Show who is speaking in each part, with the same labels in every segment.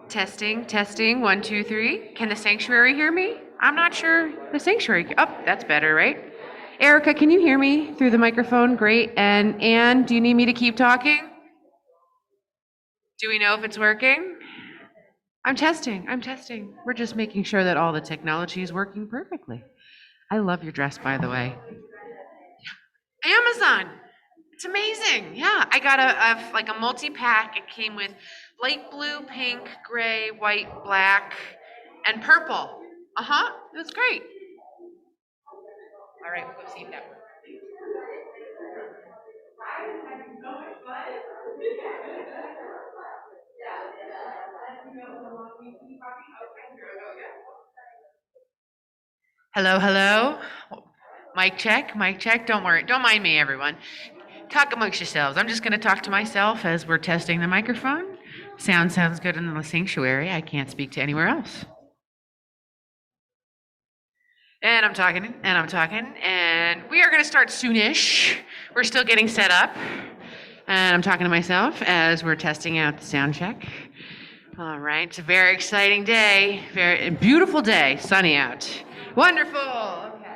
Speaker 1: Testing, testing, 1, 2, 3. Can the sanctuary hear me? I'm not sure the sanctuary. Oh, that's better, right? Erica, can you hear me through the microphone? Great. And Anne, do you need me to keep talking? Do we know if it's working? I'm testing. I'm testing. We're just making sure that all the technology is working perfectly. I love your dress, by the way. Amazon. It's amazing. Yeah, I got a multi-pack. It came with light blue, pink, gray, white, black, and purple. Uh-huh. It was great. All right, we'll go see if that works. Hello, hello. Mic check, mic check. Don't worry. Don't mind me, everyone. Talk amongst yourselves. I'm just going to talk to myself as we're testing the microphone. Sounds good in the sanctuary. I can't speak to anywhere else. And I'm talking, and I'm talking, and we are going to start soonish. We're still getting set up. And I'm talking to myself as we're testing out the sound check. All right, it's a very exciting day, very beautiful day, sunny out. Wonderful. Okay.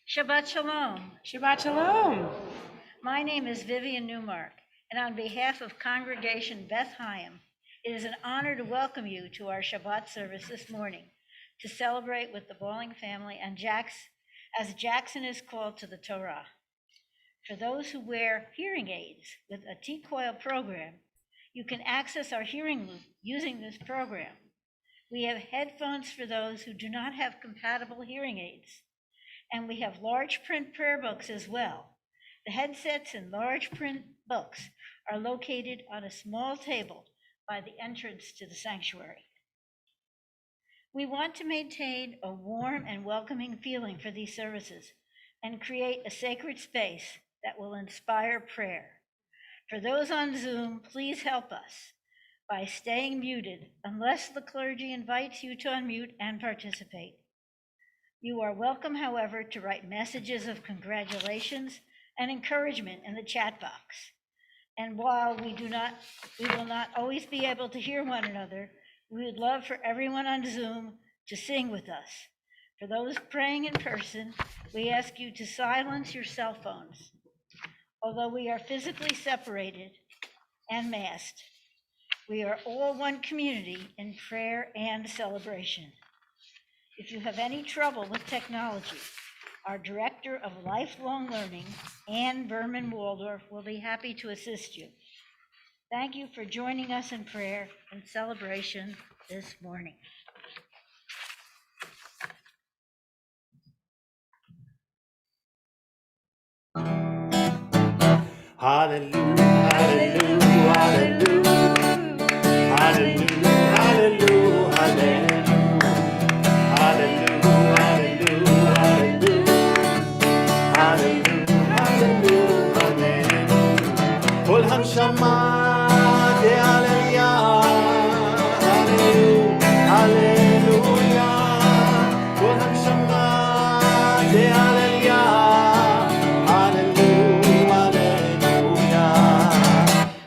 Speaker 2: Shabbat Shalom.
Speaker 1: Shabbat Shalom.
Speaker 2: My name is Vivian Newmark, and on behalf of Congregation Beth Chaim, it is an honor to welcome you to our Shabbat service this morning to celebrate with the Bowling family and as Jackson is called to the Torah. For those who wear hearing aids with a T-coil program, you can access our hearing loop using this program. We have headphones for those who do not have compatible hearing aids, and we have large print prayer books as well. The headsets and large print books are located on a small table by the entrance to the sanctuary. We want to maintain a warm and welcoming feeling for these services and create a sacred space that will inspire prayer. For those on Zoom, please help us by staying muted unless the clergy invites you to unmute and participate. You are welcome, however, to write messages of congratulations and encouragement in the chat box. And while we will not always be able to hear one another, we would love for everyone on Zoom to sing with us. For those praying in person, we ask you to silence your cell phones. Although we are physically separated and masked, we are all one community in prayer and celebration. If you have any trouble with technology, our Director of Lifelong Learning, Ann Berman Waldorf, will be happy to assist you. Thank you for joining us in prayer and celebration this morning.
Speaker 3: Hallelujah, hallelujah, hallelujah, hallelujah, hallelujah, hallelujah, hallelujah, hallelujah, hallelujah, hallelujah. Kol hanshama de'aleluya, hallelujah, kol hanshama de'aleluya.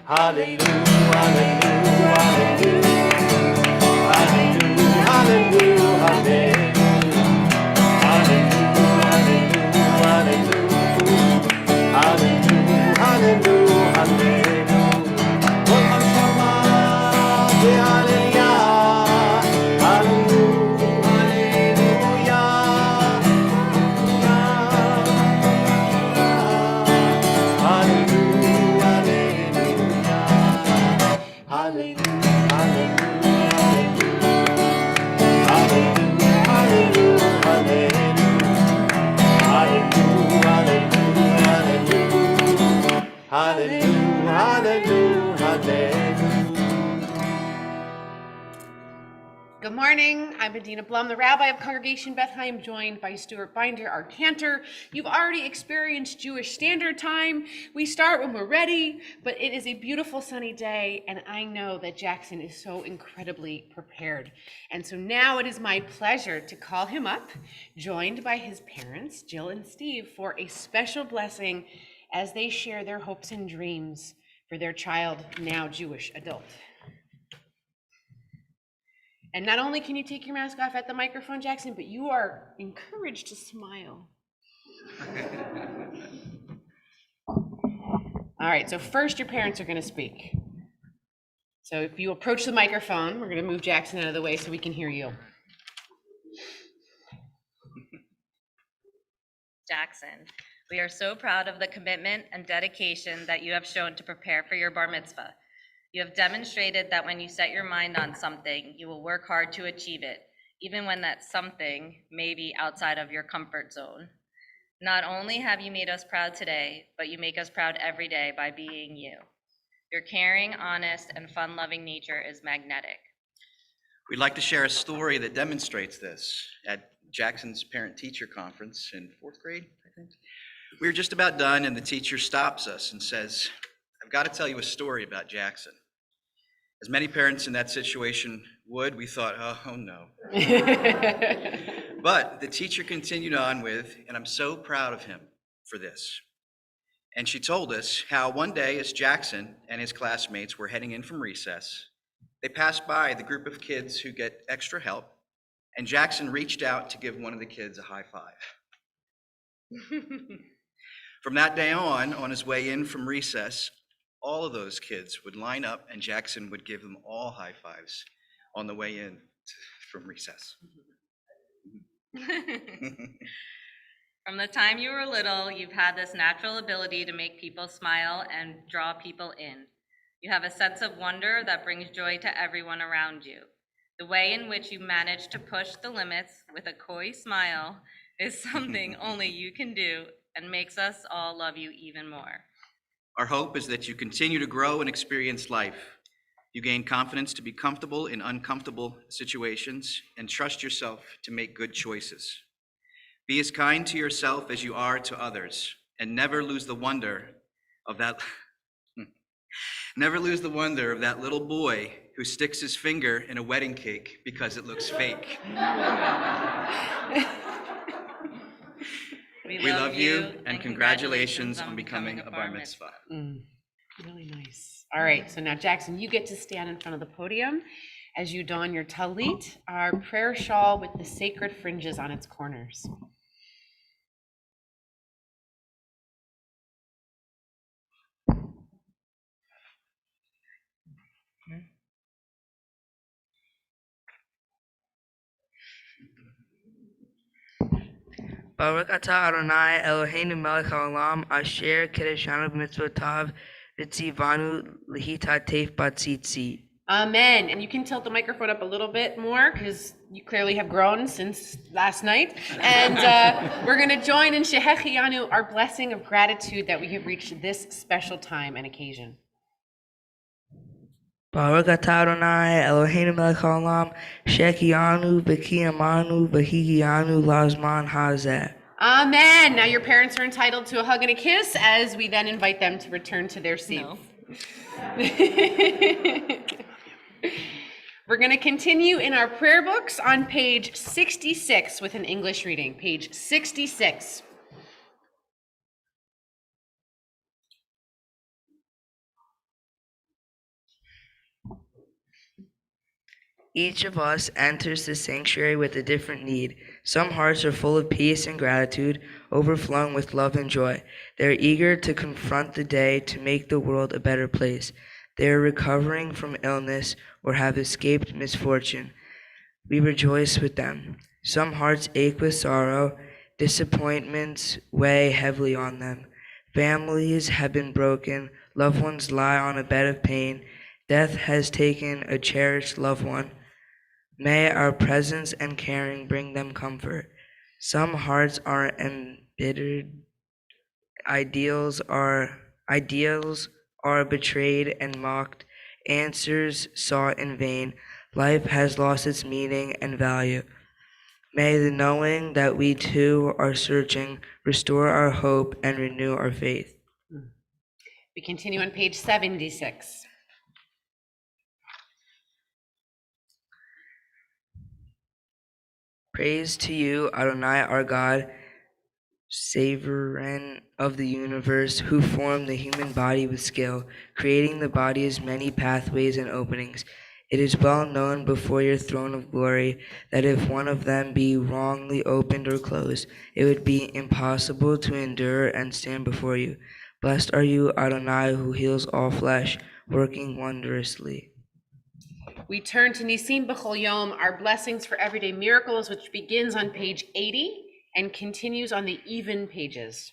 Speaker 3: Hallelujah, hallelujah, hallelujah. Hallelujah, hallelujah, hallelujah.
Speaker 1: Good morning. I'm Medina Blum, the rabbi of Congregation Bethlehem, joined by Stuart Binder, our cantor. You've already experienced Jewish Standard Time. We start when we're ready, but it is a beautiful sunny day, and I know that Jackson is so incredibly prepared. And so now it is my pleasure to call him up, joined by his parents, Jill and Steve, for a special blessing as they share their hopes and dreams for their child, now Jewish adult. And not only can you take your mask off at the microphone, Jackson, but you are encouraged to smile. All right, so first your parents are going to speak. So if you approach the microphone, we're going to move Jackson out of the way so we can hear you.
Speaker 4: Jackson, we are so proud of the commitment and dedication that you have shown to prepare for your bar mitzvah. You have demonstrated that when you set your mind on something, you will work hard to achieve it, even when that something may be outside of your comfort zone. Not only have you made us proud today, but you make us proud every day by being you. Your caring, honest, and fun-loving nature is magnetic.
Speaker 5: We'd like to share a story that demonstrates this. At Jackson's parent-teacher conference in 4th grade, I think, we were just about done, and the teacher stops us and says, "I've got to tell you a story about Jackson." As many parents in that situation would, we thought, oh no. But the teacher continued on with, "And I'm so proud of him for this." And she told us how one day as Jackson and his classmates were heading in from recess, they passed by the group of kids who get extra help, and Jackson reached out to give one of the kids a high five. From that day on his way in from recess, all of those kids would line up and Jackson would give them all high fives on the way in from recess.
Speaker 4: From the time you were little, you've had this natural ability to make people smile and draw people in. You have a sense of wonder that brings joy to everyone around you. The way in which you manage to push the limits with a coy smile is something only you can do and makes us all love you even more.
Speaker 5: Our hope is that you continue to grow and experience life. You gain confidence to be comfortable in uncomfortable situations and trust yourself to make good choices. Be as kind to yourself as you are to others, and never lose the wonder of that little boy who sticks his finger in a wedding cake because it looks fake. We love you, and congratulations on becoming a bar mitzvah.
Speaker 1: Really nice. All right, so now Jackson, you get to stand in front of the podium as you don your talit, our prayer shawl with the sacred fringes on its corners.
Speaker 6: Baruch atah Adonai Eloheinu melech haolam asher kiddushanu b'mitzvotav v'tzivanu lehitatef batzitzit.
Speaker 1: Amen. And you can tilt the microphone up a little bit more because you clearly have grown since last night. And we're going to join in Shehechianu, our blessing of gratitude that we have reached this special time and occasion.
Speaker 6: Baruch atah Adonai Eloheinu melech haolam shechianu v'kiyamanu v'higianu lazman hazeh.
Speaker 1: Amen. Now your parents are entitled to a hug and a kiss as we then invite them to return to their seats.
Speaker 4: No.
Speaker 1: We're going to continue in our prayer books on page 66 with an English reading. Page 66.
Speaker 6: Each of us enters the sanctuary with a different need. Some hearts are full of peace and gratitude, overflowing with love and joy. They are eager to confront the day to make the world a better place. They are recovering from illness or have escaped misfortune. We rejoice with them. Some hearts ache with sorrow. Disappointments weigh heavily on them. Families have been broken. Loved ones lie on a bed of pain. Death has taken a cherished loved one. May our presence and caring bring them comfort. Some hearts are embittered. Ideals are Ideals are betrayed and mocked, answers sought in vain. Life has lost its meaning and value. May the knowing that we too are searching restore our hope and renew our faith.
Speaker 1: We continue on page 76.
Speaker 6: Praise to you, Adonai, our God, Sovereign of the universe, who formed the human body with skill, creating the body's many pathways and openings. It is well known before your throne of glory that if one of them be wrongly opened or closed, it would be impossible to endure and stand before you. Blessed are you, Adonai, who heals all flesh, working wondrously.
Speaker 1: We turn to Nisim B'chol Yom, our blessings for everyday miracles, which begins on page 80 and continues on the even pages.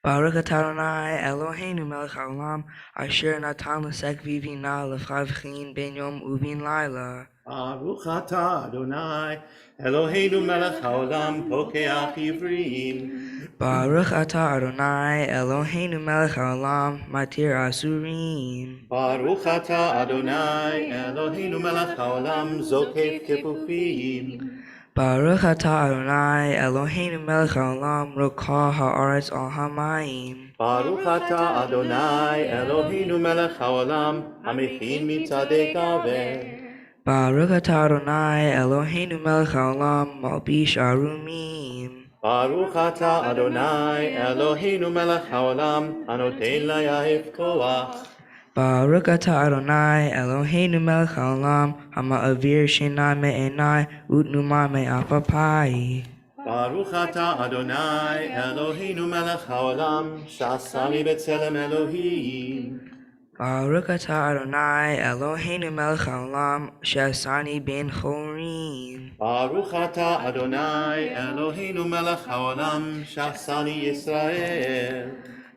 Speaker 6: Baruch atah Adonai Eloheinu melech haolam, asher natan l'sek vivina l'chavchin ben yom uvin laila.
Speaker 3: Baruch atah Adonai, Eloheinu melech haolam, pokeach ivrim.
Speaker 6: Baruch atah Adonai Eloheinu melech haolam, matir asurim.
Speaker 3: Baruch atah Adonai, Eloheinu melech haolam, zokef kefufim.
Speaker 6: Baruch atah Adonai Eloheinu melech haolam, rokah haaretz al hamayim.
Speaker 3: Baruch atah Adonai, Eloheinu melech haolam, hamechin mitzadei kaver.
Speaker 6: Baruch atah Adonai Eloheinu melech haolam, malbish arumim.
Speaker 3: Baruch atah Adonai, Eloheinu melech haolam, anoten layahif koach.
Speaker 6: Baruch atah Adonai Eloheinu melech haolam, hama'avir shinai me'enai utnuma me'apapai.
Speaker 3: Baruch atah Adonai, Eloheinu melech haolam, shasani b'tzelem Elohim.
Speaker 6: Baruch atah Adonai Eloheinu melech haolam, she'asani ben chorim.
Speaker 3: Baruch atah Adonai, Eloheinu melech haolam, shasani Yisrael.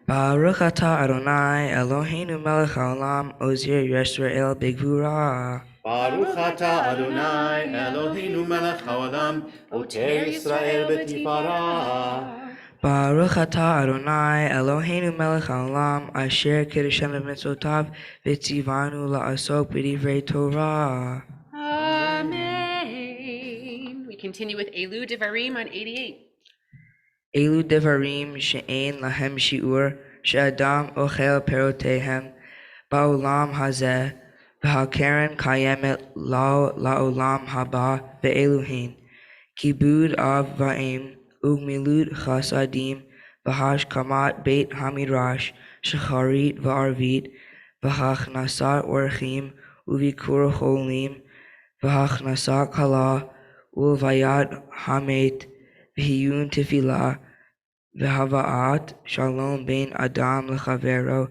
Speaker 6: Baruch atah Adonai Eloheinu melech haolam, ozir Yisrael b'gvura.
Speaker 3: Baruch atah Adonai, Eloheinu melech haolam, oter Yisrael b'tifara.
Speaker 6: Baruch atah Adonai Eloheinu melech haolam, asher kiddushanu b'mitzvotav v'tzivanu la'asok b'divrei Torah.
Speaker 1: Amen. We continue with Elu Devarim on 88.
Speaker 6: Elu devarim she'ein lahem shi'ur, she'adam ochel perotehem, ba'olam hazeh, v'hakeren kayemet la'olam haba ve'eluhin, kibud av va'im, ugmilut chasadim, v'hashkamat beit hamidrash, shacharit v'arvit, v'hachnasat orchim, uvikur cholim, v'hachnasat kala, ulvayat hamet, v'hiyun tefillah, v'hava'at shalom ben adam lechavero,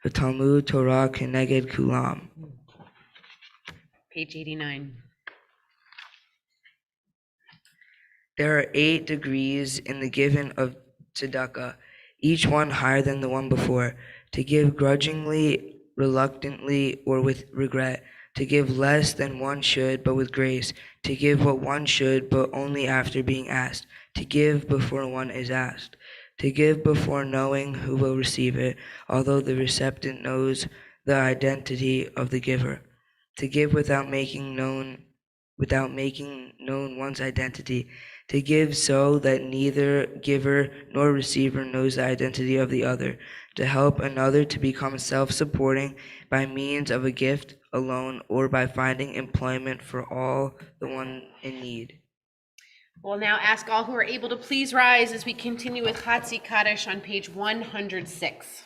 Speaker 6: v'talmud Torah keneged kulam.
Speaker 1: Page 89.
Speaker 6: There are 8 degrees in the giving of tzedakah, each one higher than the one before. To give grudgingly, reluctantly, or with regret. To give less than one should, but with grace. To give what one should, but only after being asked. To give before one is asked. To give before knowing who will receive it, although the receptant knows the identity of the giver. To give without making known one's identity. To give so that neither giver nor receiver knows the identity of the other. To help another to become self-supporting by means of a gift alone or by finding employment for all the one in need.
Speaker 1: We'll now ask all who are able to please rise as we continue with Hatzi Kaddish on page 106.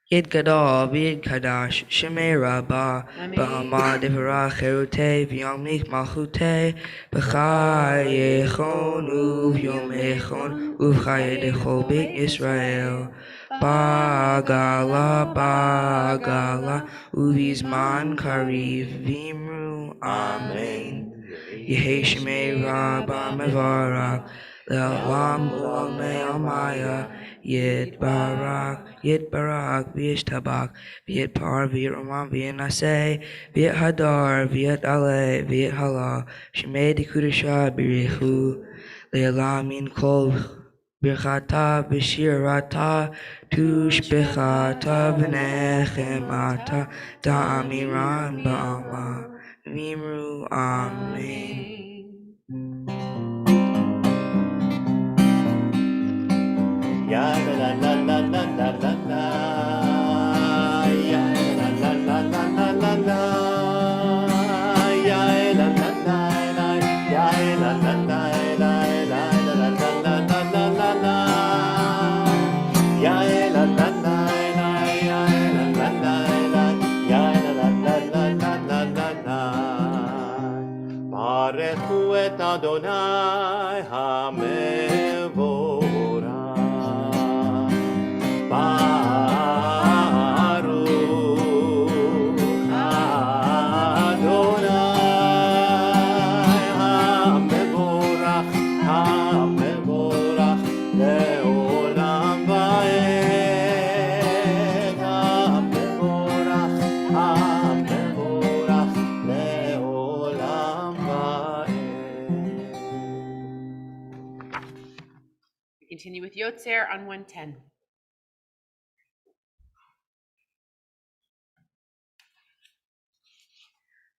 Speaker 6: Yid Gadol, Yid Kadash, Shemei Rabbah, Bahama Devara Cherute, V'yomik Malchute, B'chai Yechon, Uv Echon, Uvchai Dechol Beit Yisrael, Bagala, Uvizman Kariv, Vimru, Amen. Yehi Shemei Rabbah Mevarak, Le'olam u'olmei almaya, Yitbarak, V'yishtabak, V'yitpar, V'yitrumam, V'yinaseh, V'yithadar, V'yitaleh, V'yithala, Shemei Dikudasha, B'richu, Le'olam min kol Birchata, B'shirata, Tushbechata, V'nechemata, Ta'amiran ba'alma, V'imru, Amen.
Speaker 3: Ya la la la la la la la. Ya la la la la la la la. Ya la la la la. Ya la la la la la la la la la la la. Ya la la la la. Ya la la la la. Ya la la la la la la la. Barechu et Adonai HaMevorach. Baruch Adonai HaMevorach, HaMevorach le'olam va'ed. HaMevorach, HaMevorach le'olam va'ed.
Speaker 1: We continue with Yotzer on 110.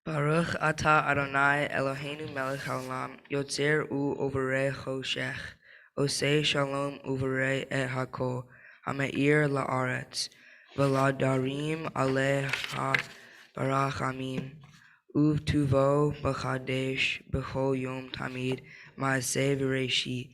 Speaker 6: Baruch atah Adonai Eloheinu melech haolam, Yotzer u'ovarei choshech, Osei shalom uvarei et hakol, Hameir la'aretz, V'ladarim aleha barachamim, Uvtuvo b'chadesh b'chol yom tamid, Ma'aseh v'reishit,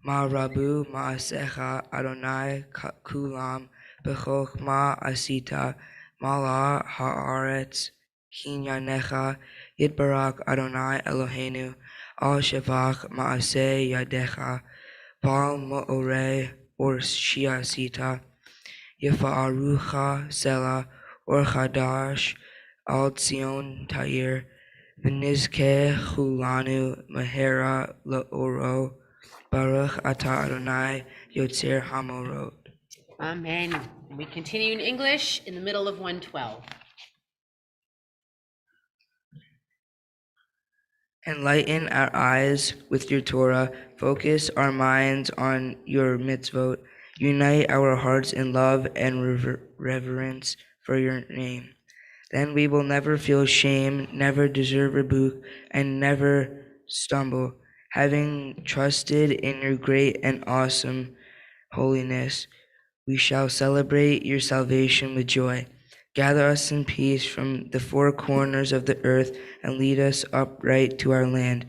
Speaker 6: Ma'rabu ma'asecha Adonai kulam, B'chokhmah asita, Mala ha'aretz, Kinyanecha, Yitbarak Adonai Eloheinu, Al Shevach Maaseh Yadecha, Baal Mo'oreh Or Shiasita, Yifa'arucha Selah, Or Chadash, Al Tzion Tair, V'nizkeh Chulanu Mahera La'oro, Baruch Atah Adonai Yotzer Hamorot.
Speaker 1: Amen. And we continue in English in the middle of 112.
Speaker 6: Enlighten our eyes with your Torah, focus our minds on your mitzvot, unite our hearts in love and reverence for your name. Then we will never feel shame, never deserve rebuke, and never stumble, having trusted in your great and awesome holiness. We shall celebrate your salvation with joy. Gather us in peace from the four corners of the earth and lead us upright to our land.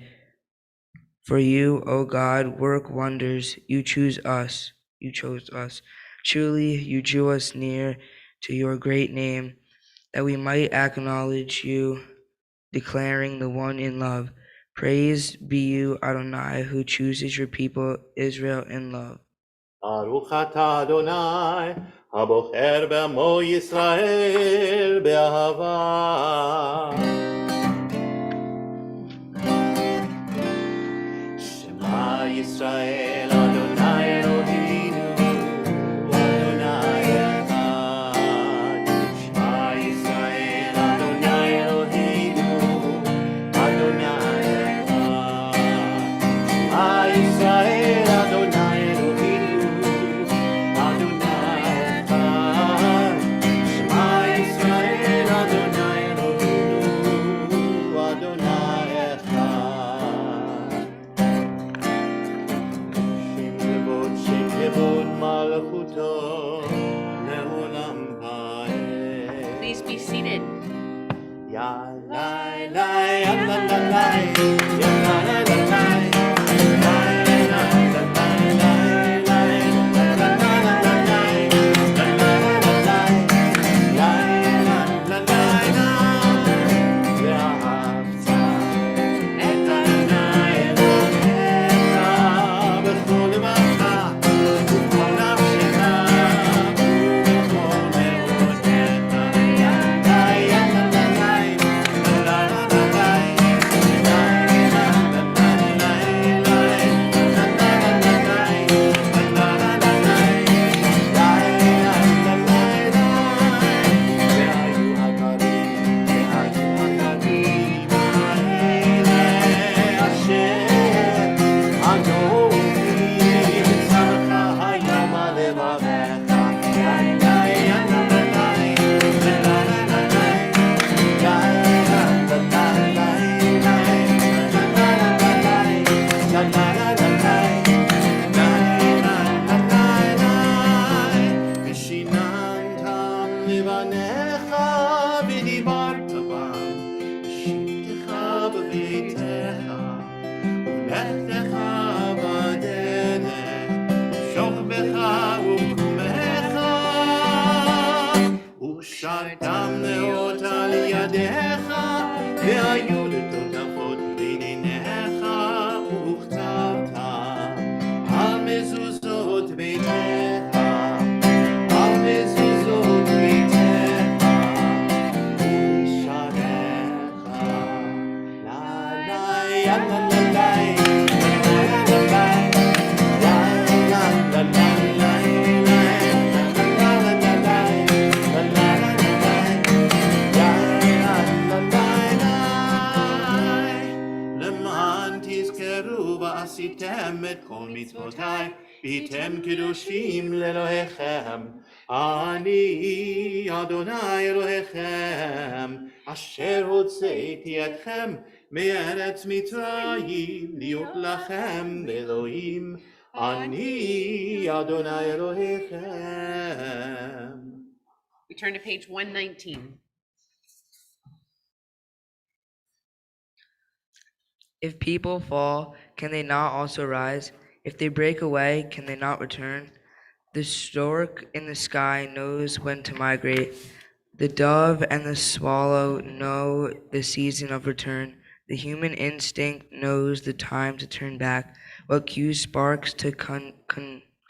Speaker 6: For you, O God, work wonders. You chose us. Truly, you drew us near to your great name, that we might acknowledge you, declaring the one in love. Praise be you, Adonai, who chooses your people, Israel, in love.
Speaker 3: Baruch atah Adonai, הבוחר בעמו ישראל באהבה. שמע ישראל, אדוני אלוהינו, אדוני אחד. שמע ישראל, אדוני אלוהינו, אדוני אחד. שמע ישראל, אדוני אלוהינו, אדוני אחד. שמע ישראל, אדוני אלוהינו, אדוני אחד. לכתך בדרך, שוך בך ובקומך, ושרתם נאות על ידיך, והיו לטוטפות בין עיניך, וכתבת על מזוזות ביתך, על מזוזות ביתך, ובשעריך. לה לה יה לה לה לה, לה לה לה, לה לה לה למען תזכרו ועשיתם את כל מצוותיי, והייתם קדושים לאלוהיכם. אני אדוני אלוהיכם, אשר הוצאתי אתכם מארץ מצרים, להיות לכם לאלוהים. אני אדוני אלוהיכם.
Speaker 1: We turn to page 119.
Speaker 6: If people fall, can they not also rise? If they break away, can they not return? The stork in the sky knows when to migrate. The dove and the swallow know the season of return. The human instinct knows the time to turn back. What cues sparks to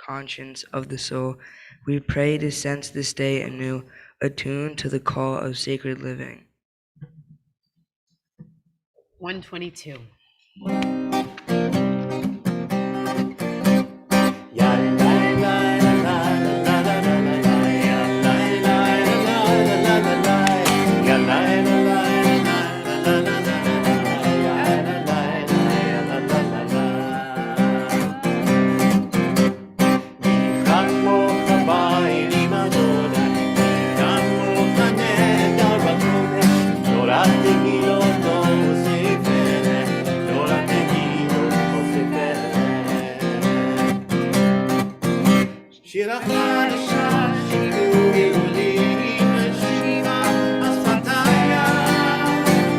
Speaker 6: conscience of the soul? We pray to sense this day anew, attuned to the call of sacred living.
Speaker 1: 122.
Speaker 3: שיר החדשה שירו גאולים נשימה השפתיה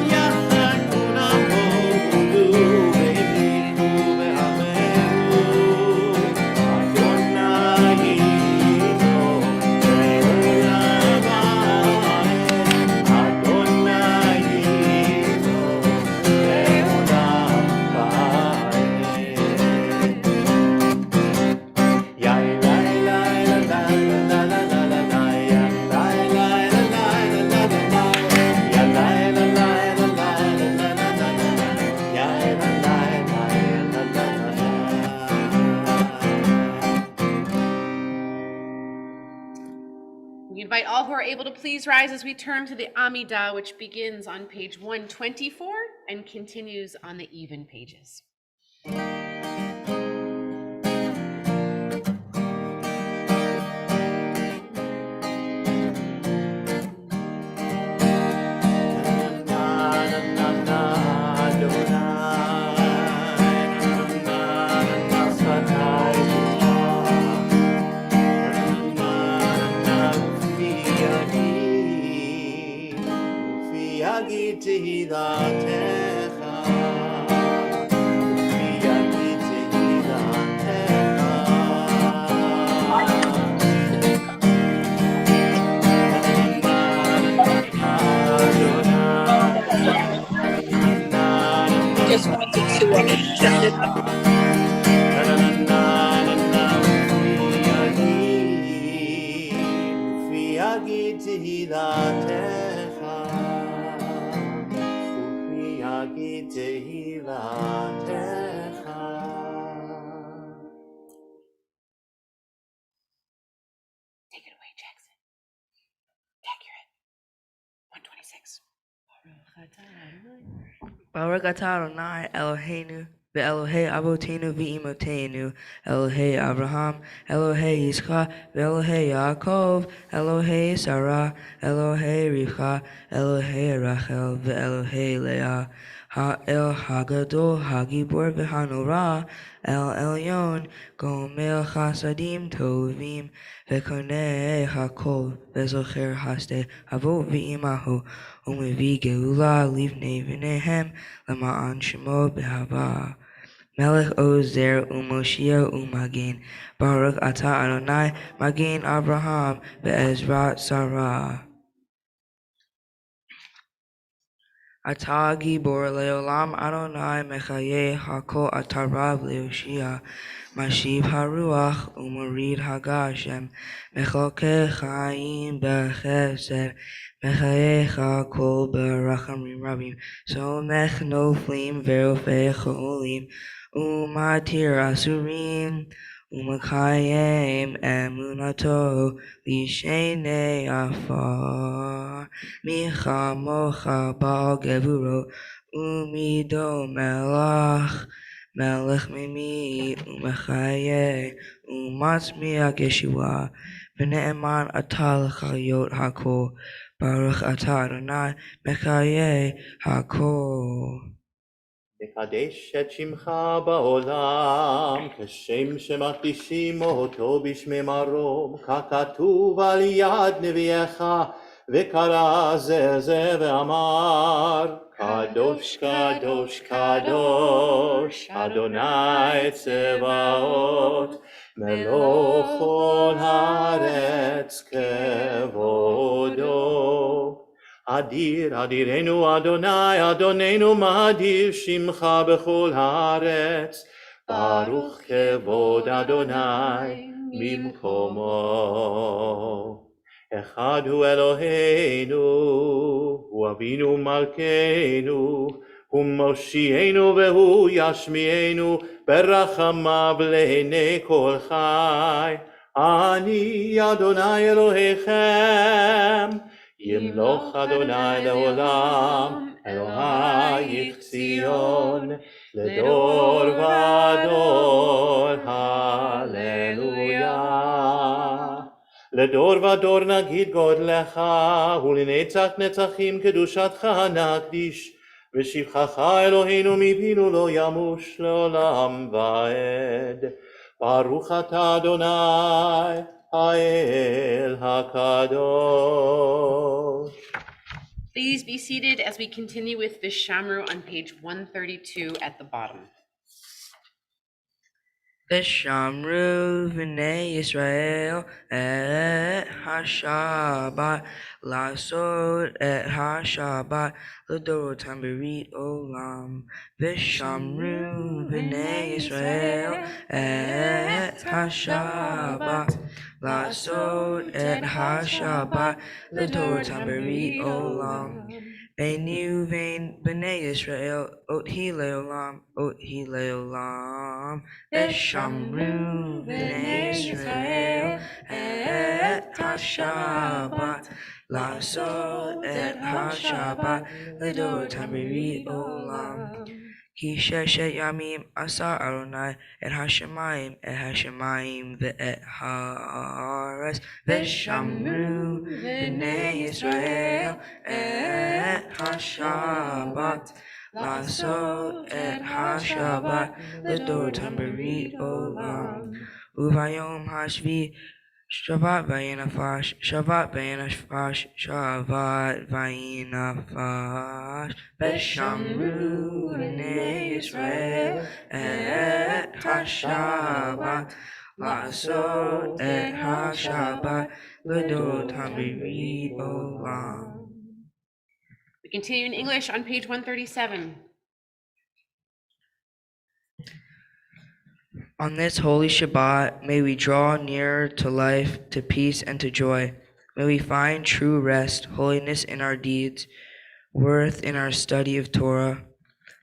Speaker 3: יחד כולם עומדו והמליכו ואמרו אדוני אינו לעולם ועד אדוני אינו לעולם ועד
Speaker 1: We invite all who are able to please rise as we turn to the Amidah, which begins on page 124 and continues on the even pages.
Speaker 7: Just wanted to send it up.
Speaker 1: Take it away, Jackson. Accurate. 126.
Speaker 6: Baruch atah Adonai Eloheinu ve'Elohei Avotenu ve'Imotenu Elohei Abraham Elohei Yitzchak ve'Elohei Yaakov Elohei Sarah Elohei Rivka Elohei Rachel ve'Elohei Leah El Hagadol Hagibor ve'Hanora El Elyon Gomel Chasadim Tovim ve'Konei Hakol ve'Zocher Haste Avot ve'imahu ומביא גאולה לבני בניהם למען שמו באהבה. Melech Ozer Umoshia Umagin. Baruch Atah Adonai Magin Abraham Be'ezrat Sarah. Atah Gibor Leolam Adonai Mechaye Hakol Atarav Leoshia. Mashiv Haruach Umarid Hagashem Mechoke Chaim Bechesed Mechayecha Kol Berachamim Rabim Somech Noflim Verofei Cholim Umatir Asurim Umakayem Emunato Lishenei Afar Micha Mocha Baal Gevuro Umido Melach Melech Mimi Umechaye Umatzmiach Yeshua V'ne'eman Atah L'chayot Hakol Baruch Atah Adonai Mechaye Hakol.
Speaker 3: מקדש את שמך בעולם, כשם שמקדישים אותו בשמי מרום, ככתוב על יד נביאך, וקרא זה ואמר, קדוש קדוש קדוש, אדוני צבאות, מלוך כל הארץ כבודו. אדיר, אדירנו אדוני, אדוננו מאדיר שמך בכל הארץ. ברוך כבוד אדוני במקומו. אחד הוא אלוהינו, הוא אבינו מלכנו, הוא מושיענו והוא ישמיענו, ברחמיו לעיני כל חי. אני אדוני אלוהיכם, ימלוך אדוני לעולם, אלוהיך ציון, לדור ודור, הללויה. לדור ודור נגיד גודלך, ולנצח נצחים קדושתך נקדיש, ושבחך אלוהינו מפינו לא ימוש לעולם ועד. ברוך אתה אדוני, האל הקדוש.
Speaker 1: Please be seated as we continue with the Shamru on page 132 at the bottom.
Speaker 6: V'shamru v'nei Yisrael et ha-Shabbat la'asot et ha-Shabbat l'dorotam berit olam. V'shamru v'nei Yisrael et ha-Shabbat la'asot et ha-Shabbat l'dorotam berit olam. Benu vein b'nei Yisrael ot hi leolam, ot hi leolam. V'shamru b'nei Yisrael et ha-Shabbat la'asot et ha-Shabbat l'dorotam berit olam. Ki sheshet yamim asa Adonai et hashemayim ve'et haaretz. V'shamru b'nei Yisrael et ha-Shabbat la'asot et ha-Shabbat l'dorotam berit olam. Uvayom hashvi Shabbat vayinafash, Shabbat vayinafash, Shabbat vayinafash. V'shamru b'nei Yisrael et ha-Shabbat la'asot et ha-Shabbat l'dorotam berit olam.
Speaker 1: We continue in English on page 137.
Speaker 6: On this holy Shabbat, may we draw nearer to life, to peace, and to joy. May we find true rest, holiness in our deeds, worth in our study of Torah.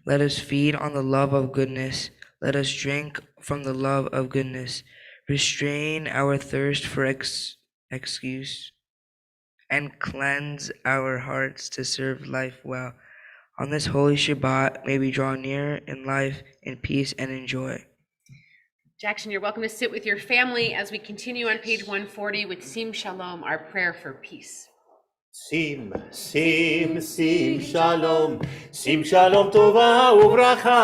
Speaker 6: Let us feed on the love of goodness. Let us drink from the love of goodness. Restrain our thirst for excuse, and cleanse our hearts to serve life well. On this holy Shabbat, may we draw near in life, in peace, and in joy.
Speaker 1: Jackson, you're welcome to sit with your family as we continue on page 140 with Sim Shalom, our prayer for peace.
Speaker 3: שים, שים, שים שלום, שים שלום טובה וברכה.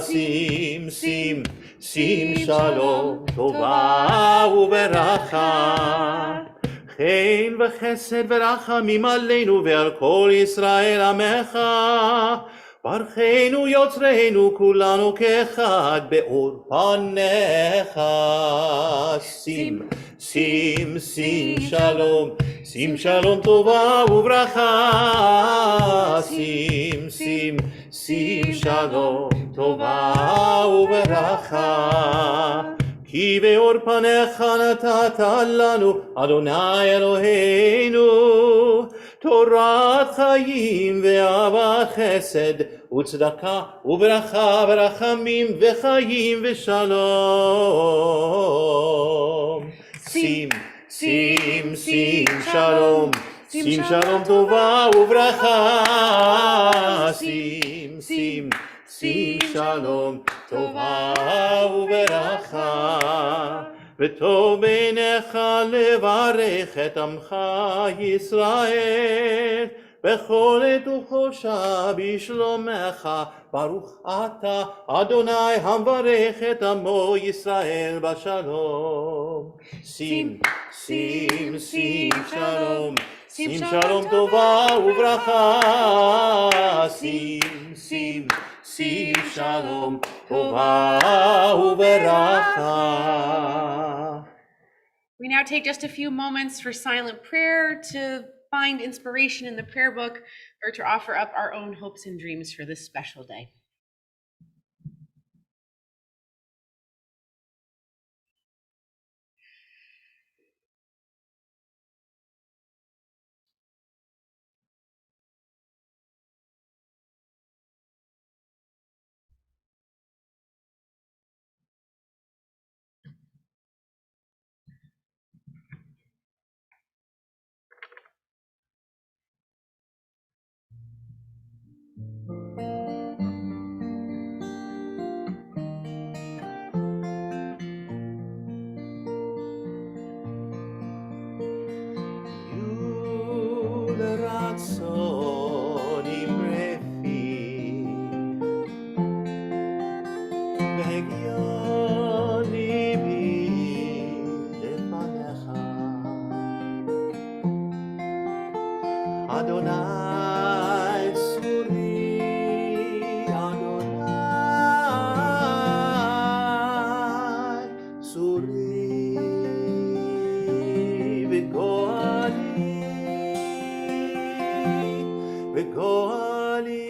Speaker 3: שים, שים, שים שלום טובה וברכה. חן וחסד ורחמים עלינו ועל כל ישראל עמך, ברכנו יוצרנו כולנו כאחד באור פניך. שים, שים, שים שלום, שים שלום טובה וברכה. שים, שים, שים שלום טובה וברכה. כי באור פניך נתת לנו, אדוני אלוהינו, תורת חיים ואהבת חסד וצדקה וברכה ורחמים וחיים ושלום. שים, שים, שים שלום, שים שלום טובה וברכה. שים, שים, שים שלום טובה וברכה. וטוב בעיניך לברך את עמך ישראל בכל עת ובחושה בשלומך. ברוך אתה אדוני המברך את עמו ישראל בשלום. שים, שים, שים שלום, שים שלום טובה וברכה. שים, שים, שים שלום טובה וברכה.
Speaker 1: We now take just a few moments for silent prayer to find inspiration in the prayer book or to offer up our own hopes and dreams for this special day.
Speaker 3: לרצון אמרפי והגיון ליבי לפניך. אדוני צורי, אדוני צורי וגואלי וגואלי.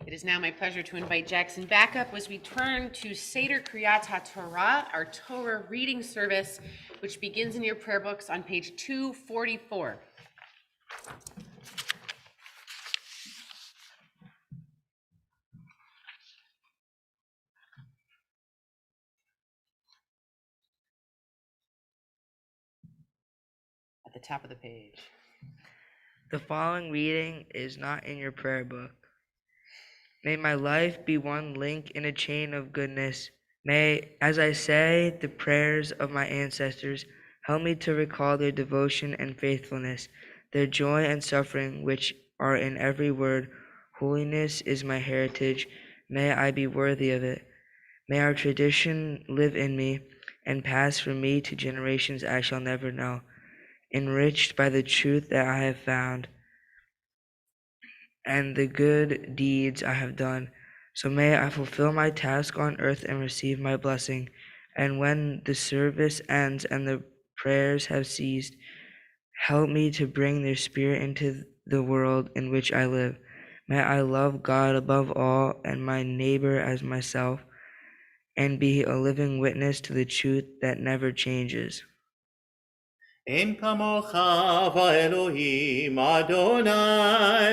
Speaker 1: It is now my pleasure to invite Jackson back up as we turn to Seder Kriyat HaTorah, our Torah reading service, which begins in your prayer books on page 244. At the top of the page.
Speaker 6: The following reading is not in your prayer book. May my life be one link in a chain of goodness. May, as I say the prayers of my ancestors, help me to recall their devotion and faithfulness, their joy and suffering, which are in every word. Holiness is my heritage. May I be worthy of it. May our tradition live in me and pass from me to generations I shall never know, enriched by the truth that I have found and the good deeds I have done. So may I fulfill my task on earth and receive my blessing. And when the service ends and the prayers have ceased, help me to bring their spirit into the world in which I live. May I love God above all and my neighbor as myself, and be a living witness to the truth that never changes.
Speaker 3: אין כמוך ואלוהים אדוני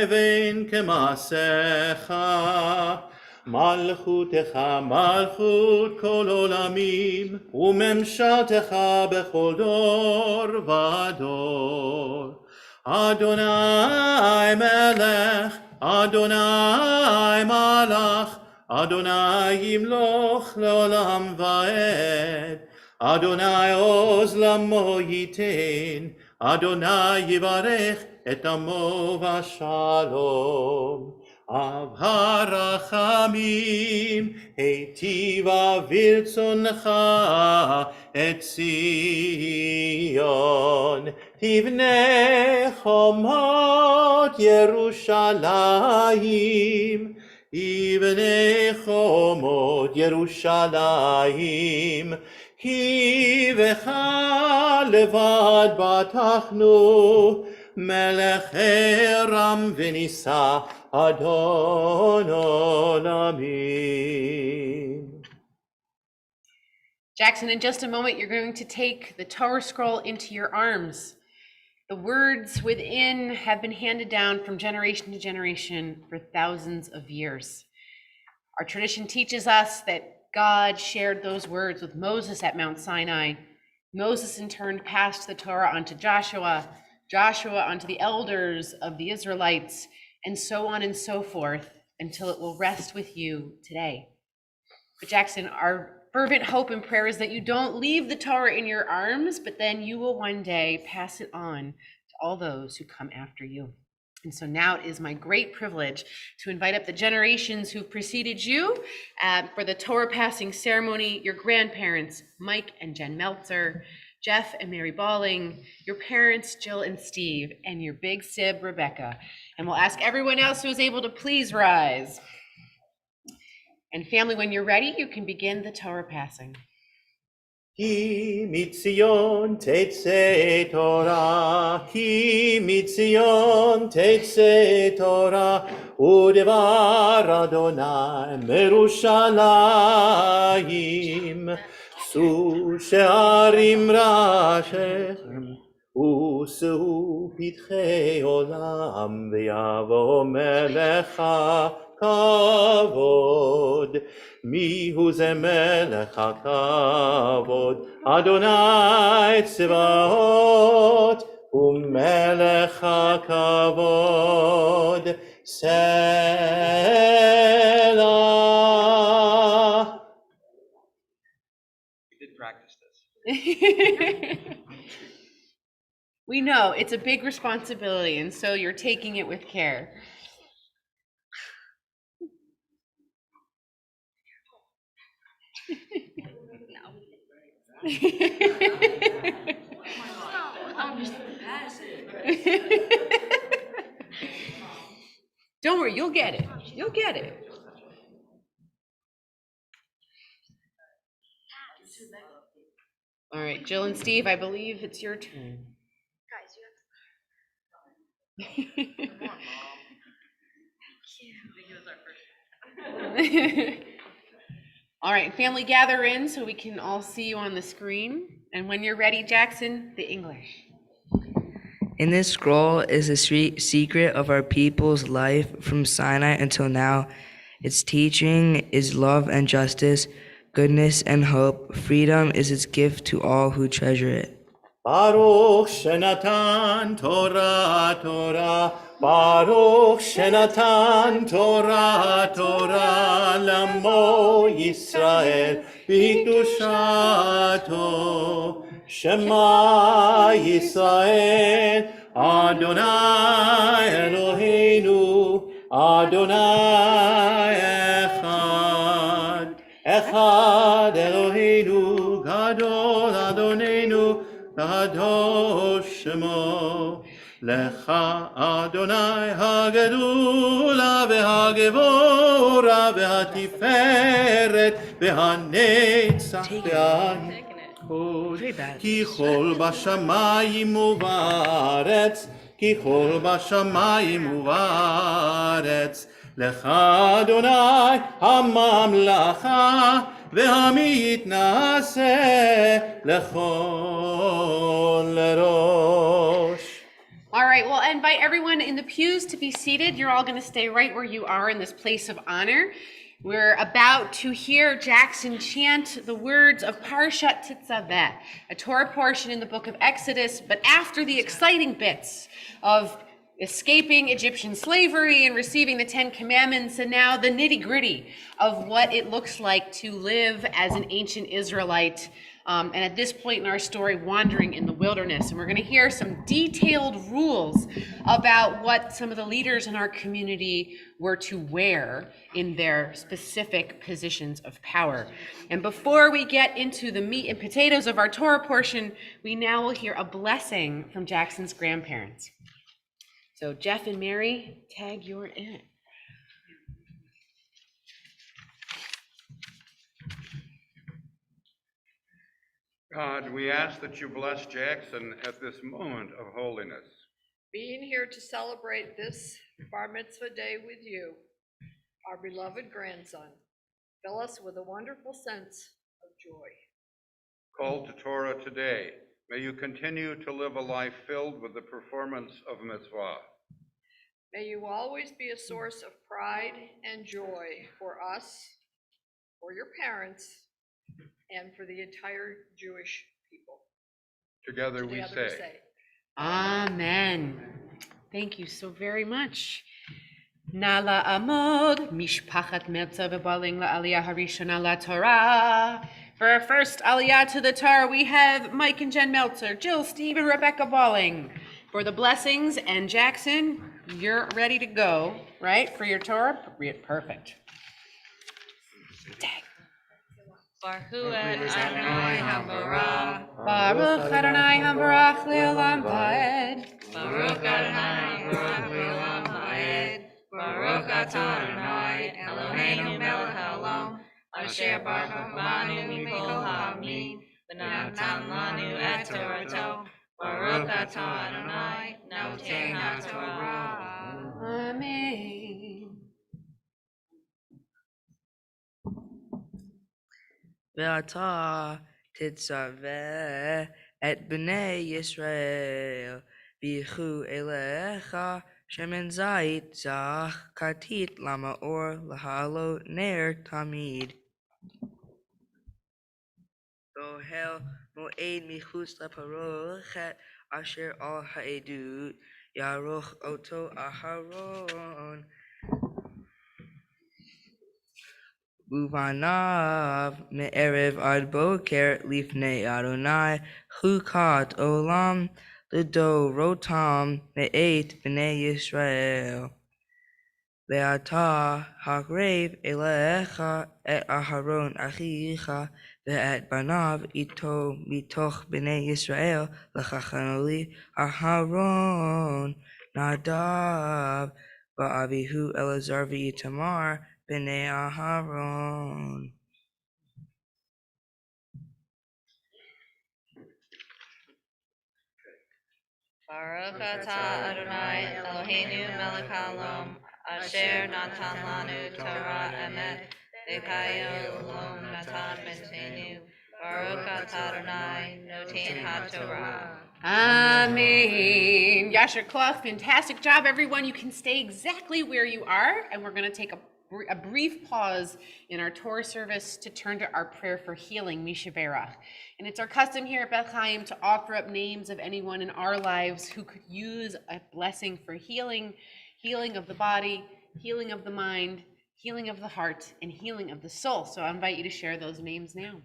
Speaker 3: ואין כמעשיך. מלכותך מלכות כל עולמים וממשלתך בכל דור ודור. אדוני מלך, אדוני מלך, אדוני ימלוך לעולם ועד. אדוני עוז לעמו ייתן, אדוני יברך את עמו בשלום. אב הרחמים, היטיבה ברצונך את ציון. תבנה חומות ירושלים, תבנה חומות ירושלים, כי בך לבד בטחנו, מלך רם ונישא, אדון עולמים.
Speaker 1: Jackson, in just a moment, you're going to take the Torah scroll into your arms. The words within have been handed down from generation to generation for thousands of years. Our tradition teaches us that God shared those words with Moses at Mount Sinai. Moses in turn passed the Torah onto Joshua, Joshua onto the elders of the Israelites, and so on and so forth until it will rest with you today. But Jackson, our fervent hope and prayer is that you don't leave the Torah in your arms, but then you will one day pass it on to all those who come after you. And so now it is my great privilege to invite up the generations who've preceded you for the Torah passing ceremony, your grandparents, Mike and Jen Meltzer, Jeff and Mary Balling, your parents, Jill and Steve, and your big sib, Rebecca. And we'll ask everyone else who is able to please rise. And family, when you're ready, you can begin the Torah passing.
Speaker 3: כי מציון תצא תורה, כי מציון תצא תורה, ודבר אדוני מירושלים. שאו שערים ראשיכם, ושאו פתחי עולם, ויבוא מלך הכבוד. מיהו זה מלך הכבוד? אדוני צבאות, ומלך הכבוד. סלע.
Speaker 5: We did practice this.
Speaker 1: We know it's a big responsibility, and so you're taking it with care. Don't worry, you'll get it. You'll get it. All right, Jill and Steve, I believe it's your turn. All right, family, gather in so we can all see you on the screen. And when you're ready, Jackson, the English.
Speaker 6: In this scroll is the secret of our people's life from Sinai until now. Its teaching is love and justice, goodness and hope. Freedom is its gift to all who treasure it.
Speaker 3: Baruch Shenatan Torah Torah, Baruch Shenatan Torah Torah, Lamo Yisrael B'kedushato. Shema Yisrael, Adonai Eloheinu, Adonai Echad. Echad Eloheinu, Gadol Adonenu, Gadol Shemo. Lecha Adonai hagedula v'hagevora v'hatiferet v'hanetzach v'ha'id. כי כל בשמיים ובארץ, כי כל בשמיים ובארץ, לך אדוני הממלכה והמתנשא לכל ראש.
Speaker 1: All right, well, I invite everyone in the pews to be seated. You're all going to stay right where you are in this place of honor. We're about to hear Jackson chant the words of Parshat Tetzaveh, a Torah portion in the book of Exodus, but after the exciting bits of escaping Egyptian slavery and receiving the Ten Commandments, and now the nitty-gritty of what it looks like to live as an ancient Israelite and at this point in our story, wandering in the wilderness. And we're going to hear some detailed rules about what some of the leaders in our community were to wear in their specific positions of power. And before we get into the meat and potatoes of our Torah portion, we now will hear a blessing from Jackson's grandparents. So Jeff and Mary, tag you're in.
Speaker 8: God, we ask that you bless Jackson at this moment of holiness.
Speaker 9: Being here to celebrate this bar mitzvah day with you, our beloved grandson, fill us with a wonderful sense of joy.
Speaker 8: Called to Torah today, may you continue to live a life filled with the performance of mitzvah.
Speaker 9: May you always be a source of pride and joy for us, for your parents, and for the entire Jewish people.
Speaker 8: Together we say.
Speaker 1: Amen. Thank you so very much. Nala Amod, Mishpachat Meltza Bebaling La Aliyah Harishona La Torah. For our first Aliyah to the Torah, we have Mike and Jen Meltzer, Jill, Steve, and Rebecca Balling. For the blessings, and Jackson, you're ready to go, right? For your Torah? Perfect. Tag.
Speaker 4: Baruch Adonai HaBarach.
Speaker 1: Baruch Adonai HaBarach Le'olam Va'ed.
Speaker 4: Baruch Adonai HaBarach Le'olam Va'ed. Baruch Atah Adonai Eloheinu melech haolam, asher baruch banu mikol ha'amim, v'natan lanu et Torato. Baruch Atah Adonai noten HaTorah.
Speaker 1: Amen.
Speaker 6: ואתה תצווה את בני ישראל, וילכו אליך שמן זית זך כתית למאור להעלות נר תמיד. באוהל מועד מחוץ לפרוכת אשר על העדות, יערוך אותו אהרון. ובניו מערב עד בוקר לפני אדוני חוקת עולם לדורותם מאת בני ישראל. ואתה הקרב אליך את אהרון אחיך ואת בניו איתו מתוך בני ישראל לקחנו לי אהרון נדב ואביהו אלעזר ואיתמר בני אהרון.
Speaker 4: Baruch Atah Adonai Eloheinu melech haolam, asher natan lanu Torah emet, v'kayo l'olam natan b'nteinu. Baruch Atah Adonai noten HaTorah.
Speaker 1: Amen. Yasher Koach, fantastic job, everyone. You can stay exactly where you are, and we're going to take a brief pause in our Torah service to turn to our prayer for healing, Misha Berach. And it's our custom here at Beth Chaim to offer up names of anyone in our lives who could use a blessing for healing, healing of the body, healing of the mind, healing of the heart, and healing of the soul. So I invite you to share those names now.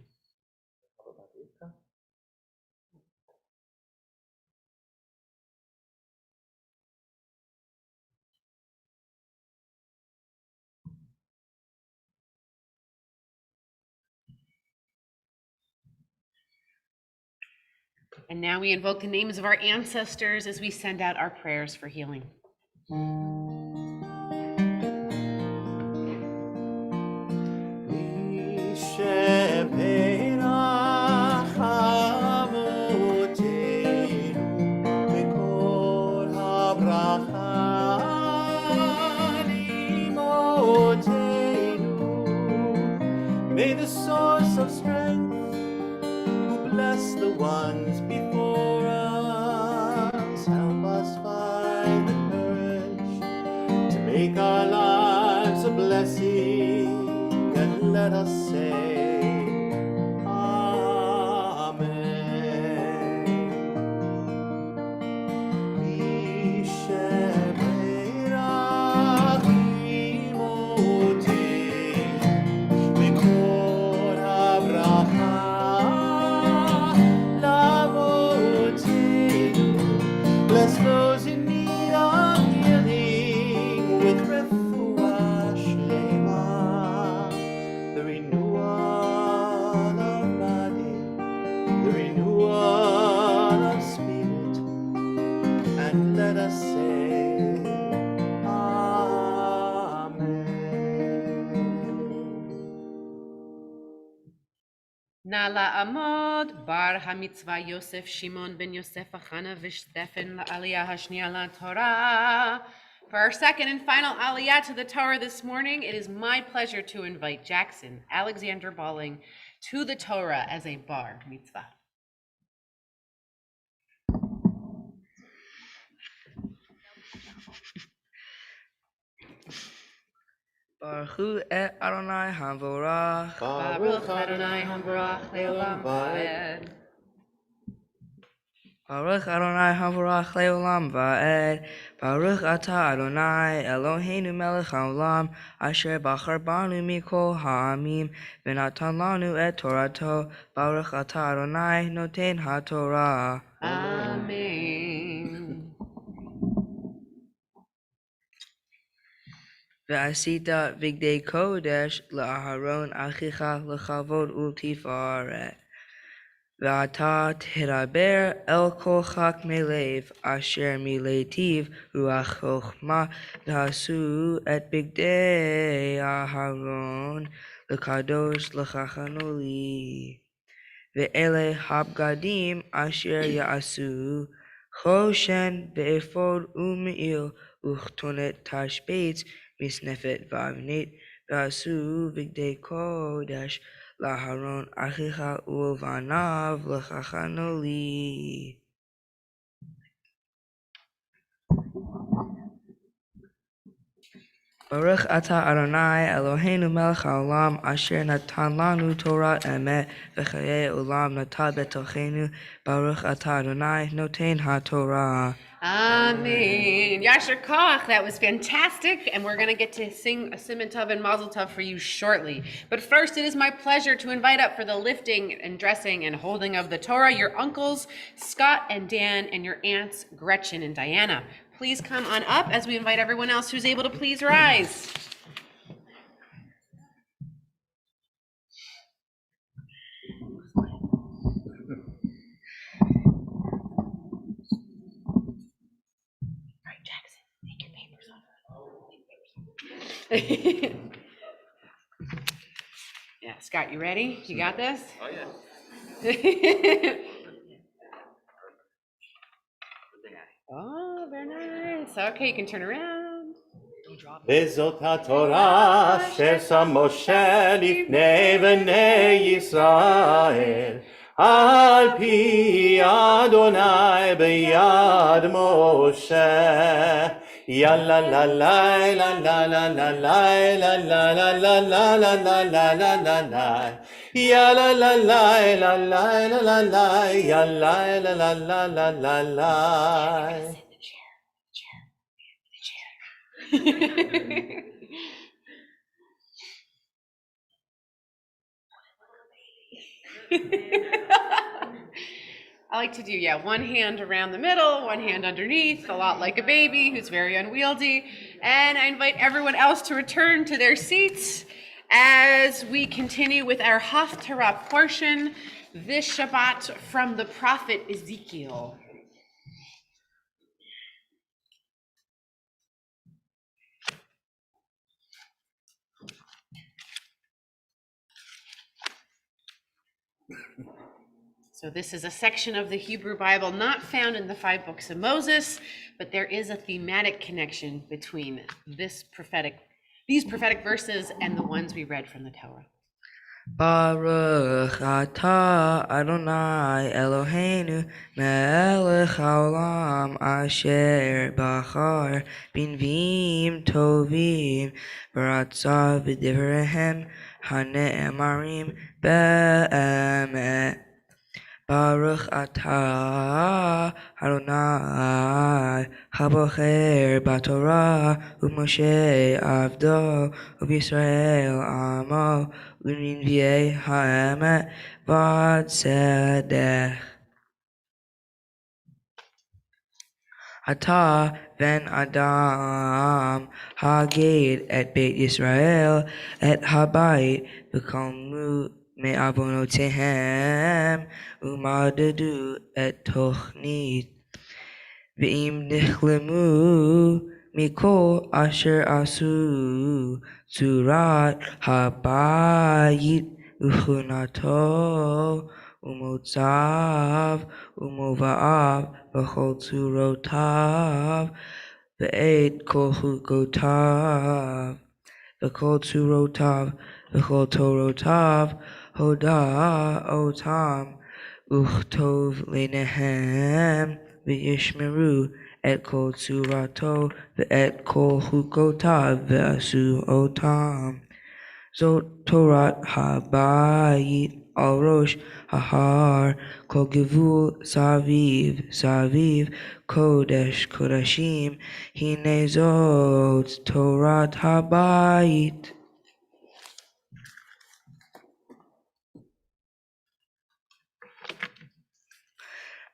Speaker 1: And now we invoke the names of our ancestors as we send out our prayers for healing.
Speaker 3: May the source of strength who bless the ones before us help us find the courage
Speaker 1: Nala Amod, Bar HaMitzvah Yosef Shimon ben Yosef Achana V'Stefan Aliyah Hashniya La Torah. For our second and final Aliyah to the Torah this morning, it is my pleasure to invite Jackson Alexander Balling to the Torah as a bar mitzvah.
Speaker 6: Baruch Hu et Adonai Havorach.
Speaker 1: Baruch Adonai Hambarach Leolam Vaed.
Speaker 6: Baruch Adonai Havorach Leolam Vaed. Baruch Atah Adonai Eloheinu Melech Haolam Asher Bachar Banu Mikol Ha'amim V'natan Lanu et Torato. Baruch Atah Adonai Noten HaTorah.
Speaker 1: Amen.
Speaker 6: Ve'asita Vigdei Kodesh La'aharon Achicha L'chavod Ultifaret. Ve'ata Tiraber El Kol Chak Melev Asher Miletiv Ruach Chochma V'asu Et Bigdei Aharon L'kadosh L'chachanoli. Ve'ele Habgadim Asher Ya'asu Choshen Ve'efod U'me'il Uchtonet Tashbetz Misnefet Vavnit V'asu Vigdei Kodesh Laharon Achicha Ulvanav L'chachanoli. Baruch Atah Adonai Eloheinu Melech Haolam Asher Natan Lanu Torah Emet V'chayei Olam Natan Betochenu. Baruch Atah Adonai Noten HaTorah.
Speaker 1: Amen. Yasher Koach, that was fantastic, and we're going to get to sing a Siman Tov and Mazel Tov for you shortly. But first, it is my pleasure to invite up for the lifting and dressing and holding of the Torah your uncles, Scott and Dan, and your aunts, Gretchen and Diana. Please come on up as we invite everyone else who's able to please rise. Yeah, Scott, you ready? You got this?
Speaker 5: Oh, yeah.
Speaker 1: Oh, very nice. Okay, you can turn around.
Speaker 3: וזאת התורה אשר שם משה לפני בני ישראל על פי אדוני ביד משה יאללה לה לה לה לה לה לה לה לה לה לה לה לה לה לה לה לה לה יאללה לה לה לה לה לה לה יאללה לה לה לה לה לה לה
Speaker 1: I like to do, one hand around the middle, one hand underneath, a lot like a baby who's very unwieldy. And I invite everyone else to return to their seats as we continue with our Haftarah portion this Shabbat from the prophet Ezekiel. So this is a section of the Hebrew Bible not found in the 5 books of Moses, but there is a thematic connection between these prophetic verses and the ones we read from the Torah.
Speaker 6: Baruch Atah Adonai Eloheinu Melech Haolam Asher Bachar Binvim Tovim B'ratzav V'divrehem Hane'emarim Be'emet. Baruch Atah Adonai Habocher B'Torah U'Moshe Avdo U'Yisrael Amo U'Niv'yei Ha'emet V'Tzedek. Atah ben Adam Hagid et Beit Yisrael et Habayit V'Kalmu Me'avonotehem U'Madadu et Tochnit V'im Nichlemu Mikol Asher Asu Surat Habayit uchunato, umotzav, umova'av, v'chol tzurotav, ve'et kol chukotav, v'chol tzurotav, v'chol torotav, hoda otam, uchtov leinehem, v'yishmeru et kol tzurato, ve'et kol chukotav, ve'asu otam. Zot Torat habayit al rosh hahar kol gevul saviv saviv kodesh kodashim hine zot Torat habayit.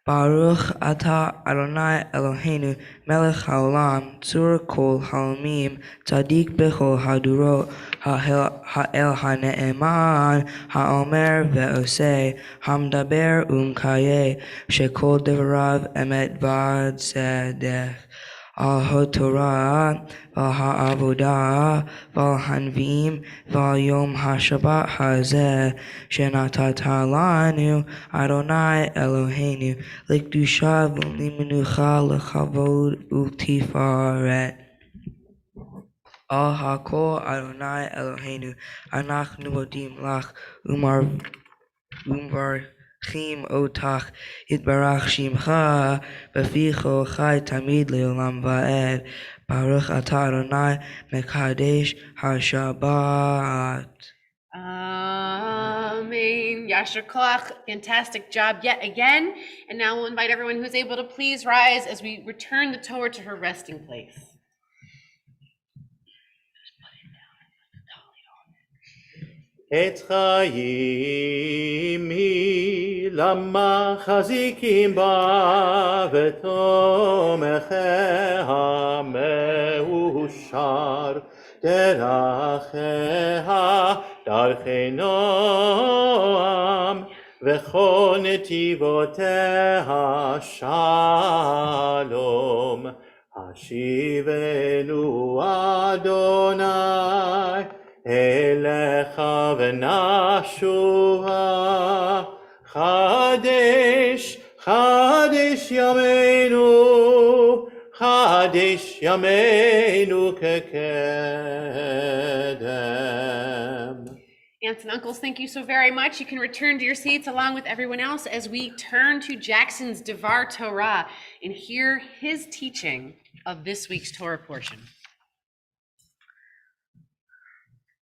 Speaker 6: Baruch atah Adonai Eloheinu melech haolam tzur kol haomim tzadik bechol hadurot ha'el ha'ne'eman ha'omer ve'oseh hamdaber umkayeh shekol devarav emet vad tzedek al haTorah val ha'avodah val hanvim val yom ha'shabbat hazeh shenatata lanu Adonai Eloheinu likdusha v'limenucha lechavod u'tifaret. Al hakol Adonai Eloheinu anachnu modim lach umarchim otach yitbarach shimcha b'ficho chai tamid leolam va'ed. Baruch atah Adonai mekadesh hashabbat.
Speaker 1: Amen. Yasher Koach, fantastic job yet again. And now we'll invite everyone who's able to please rise as we return the Torah to her resting place.
Speaker 3: את חיימי למחזיקים בה ותומכיה מאושר דרכיה דרכי נועם וכל נתיבותיה שלום השיבנו אדוני אליך ונשובה חדש חדש ימינו חדש ימינו כקדם.
Speaker 1: Aunts and uncles, thank you so very much. You can return to your seats along with everyone else as we turn to Jackson's Devar Torah and hear his teaching of this week's Torah portion.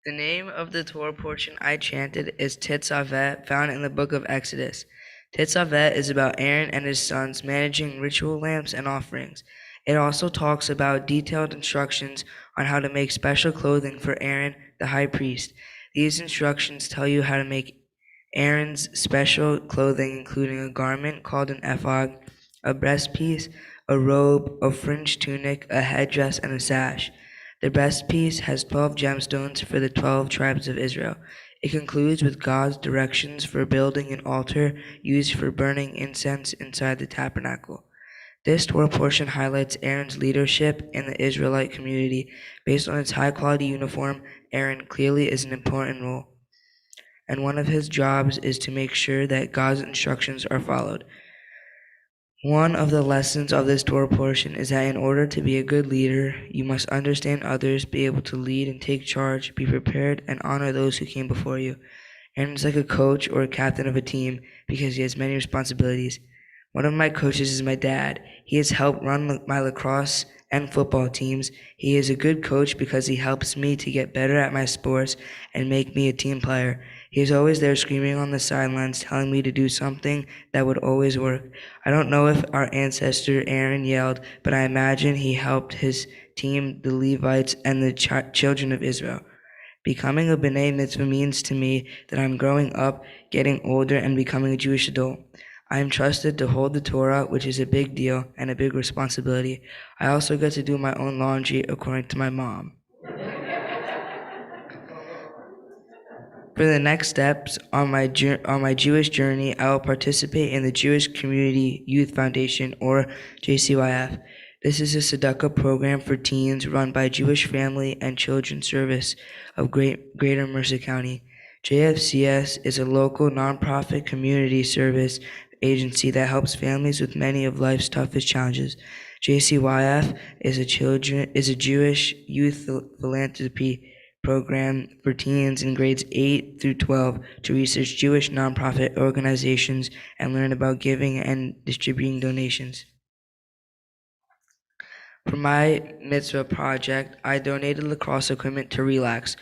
Speaker 6: The name of the Torah portion I chanted is Tetzavet, found in the book of Exodus. Tetzavet is about Aaron and his sons managing ritual lamps and offerings. It also talks about detailed instructions on how to make special clothing for Aaron, the high priest. These instructions tell you how to make Aaron's special clothing, including a garment called an ephod, a breastpiece, a robe, a fringed tunic, a headdress, and a sash. The breastpiece has 12 gemstones for the 12 tribes of Israel. It concludes with God's directions for building an altar used for burning incense inside the tabernacle. This Torah portion highlights Aaron's leadership in the Israelite community. Based on its high-quality uniform, Aaron clearly is an important role, and one of his jobs is to make sure that God's instructions are followed. One of the lessons of this Torah portion is that in order to be a good leader, you must understand others, be able to lead and take charge, be prepared, and honor those who came before you. Aaron is like a coach or a captain of a team because he has many responsibilities. One of my coaches is my dad. He has helped run my lacrosse and football teams. He is a good coach because he helps me to get better at my sports and make me a team player. He is always there screaming on the sidelines, telling me to do something that would always work. I don't know if our ancestor Aaron yelled, but I imagine he helped his team, the Levites, and the children of Israel. Becoming a B'nai Mitzvah means to me that I'm growing up, getting older, and becoming a Jewish adult. I am trusted to hold the Torah, which is a big deal and a big responsibility. I also get to do my own laundry according to my mom. For the next steps on my Jewish journey, I will participate in the Jewish Community Youth Foundation, or JCYF. This is a tzedakah program for teens run by Jewish Family and Children's Service of Greater Mercer County. JFCS is a local nonprofit community service agency that helps families with many of life's toughest challenges. JCYF is a Jewish youth philanthropy program for teens in grades 8 through 12 to research Jewish nonprofit organizations and learn about giving and distributing donations. For my mitzvah project, I donated lacrosse equipment to Relax.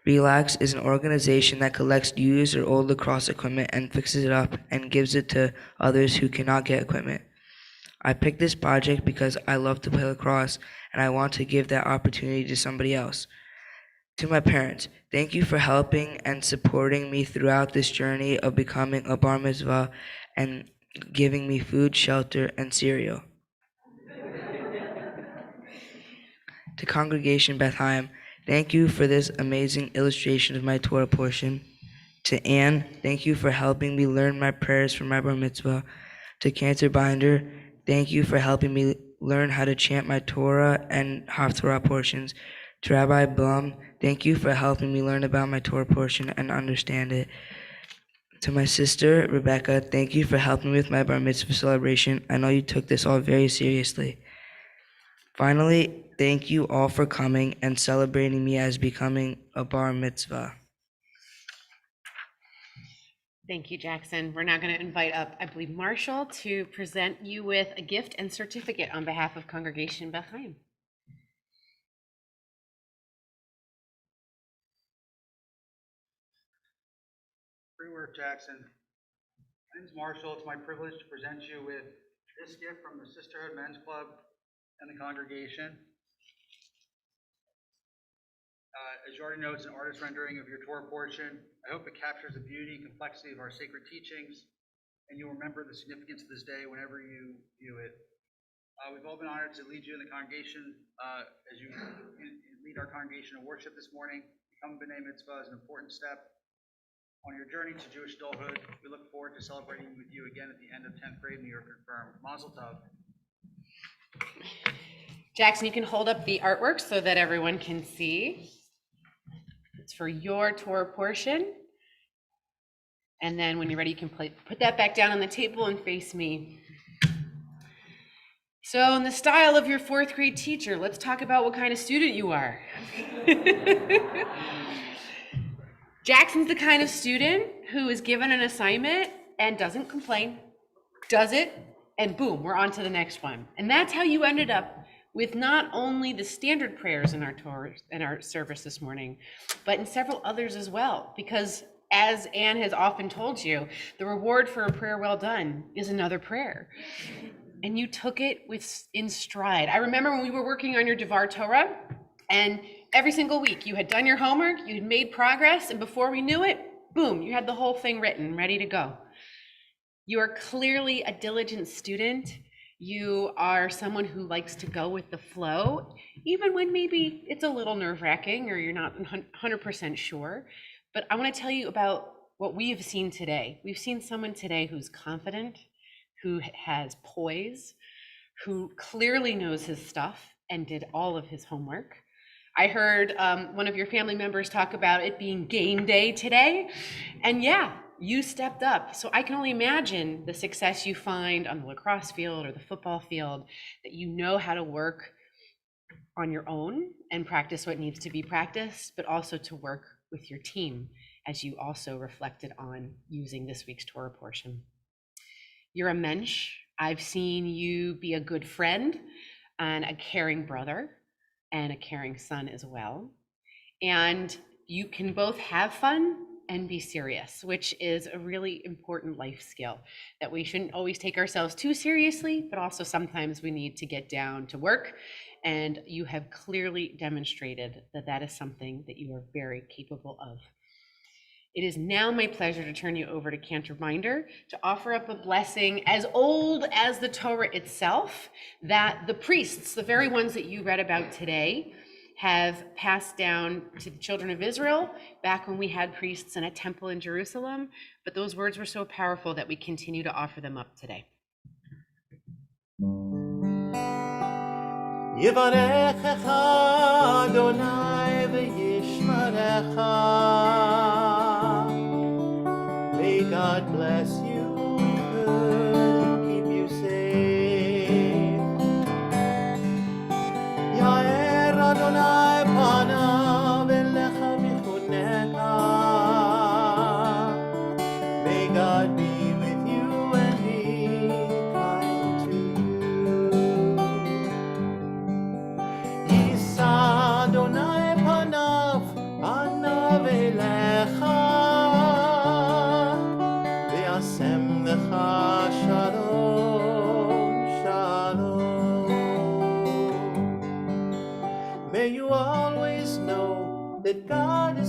Speaker 6: Relax is an organization that collects used or old lacrosse equipment and fixes it up and gives it to others who cannot get equipment. I picked this project because I love to play lacrosse and I want to give that opportunity to somebody else. To my parents, thank you for helping and supporting me throughout this journey of becoming a bar mitzvah and giving me food, shelter, and cereal. To Congregation Beth Haim, thank you for this amazing illustration of my Torah portion. To Anne, thank you for helping me learn my prayers for my bar mitzvah. To Cantor Binder, thank you for helping me learn how to chant my Torah and Haftorah portions. To Rabbi Blum, thank you for helping me learn about my Torah portion and understand it. To my sister, Rebecca, thank you for helping me with my bar mitzvah celebration. I know you took this all very seriously. Finally, thank you all for coming and celebrating me as becoming a bar mitzvah.
Speaker 1: Thank you, Jackson. We're now going to invite up, I believe, Marshall to present you with a gift and certificate on behalf of Congregation Beth Haim.
Speaker 5: Great work, Jackson. My name is Marshall. It's my privilege to present you with this gift from the Sisterhood Men's Club and the congregation. As you already know, it's an artist rendering of your Torah portion. I hope it captures the beauty and complexity of our sacred teachings, and you'll remember the significance of this day whenever you view it. We've all been honored to lead you in the congregation as you lead our congregation in worship this morning. Becoming B'nai Mitzvah is an important step on your journey to Jewish adulthood. We look forward to celebrating with you again at the end of 10th grade and you're confirmed. Mazel tov.
Speaker 1: Jackson, you can hold up the artwork so that everyone can see. It's for your Torah portion. And then when you're ready, you can put that back down on the table and face me. So in the style of your 4th grade teacher, let's talk about what kind of student you are. Jackson's the kind of student who is given an assignment and doesn't complain, does it, and boom, we're on to the next one. And that's how you ended up with not only the standard prayers in our Torah and our service this morning, but in several others as well. Because as Anne has often told you, the reward for a prayer well done is another prayer. And you took it in stride. I remember when we were working on your Devar Torah, and every single week you had done your homework, you had made progress, and before we knew it, boom, you had the whole thing written, ready to go. You are clearly a diligent student. You are someone who likes to go with the flow, even when maybe it's a little nerve-wracking or you're not 100% sure. But I want to tell you about what we have seen today. We've seen someone today who's confident, who has poise, who clearly knows his stuff and did all of his homework. I heard one of your family members talk about it being game day today. And yeah, you stepped up. So I can only imagine the success you find on the lacrosse field or the football field, that you know how to work on your own and practice what needs to be practiced, but also to work with your team, as you also reflected on using this week's Torah portion. You're a mensch. I've seen you be a good friend and a caring brother and a caring son as well. And you can both have fun and be serious, which is a really important life skill, that we shouldn't always take ourselves too seriously, but also sometimes we need to get down to work. And you have clearly demonstrated that that is something that you are very capable of. It is now my pleasure to turn you over to Cantor Binder to offer up a blessing as old as the Torah itself, that the priests, the very ones that you read about today, have passed down to the children of Israel back when we had priests in a temple in Jerusalem. But those words were so powerful that we continue to offer them up today.
Speaker 3: Yivarechecha Adonai v'yishmerecha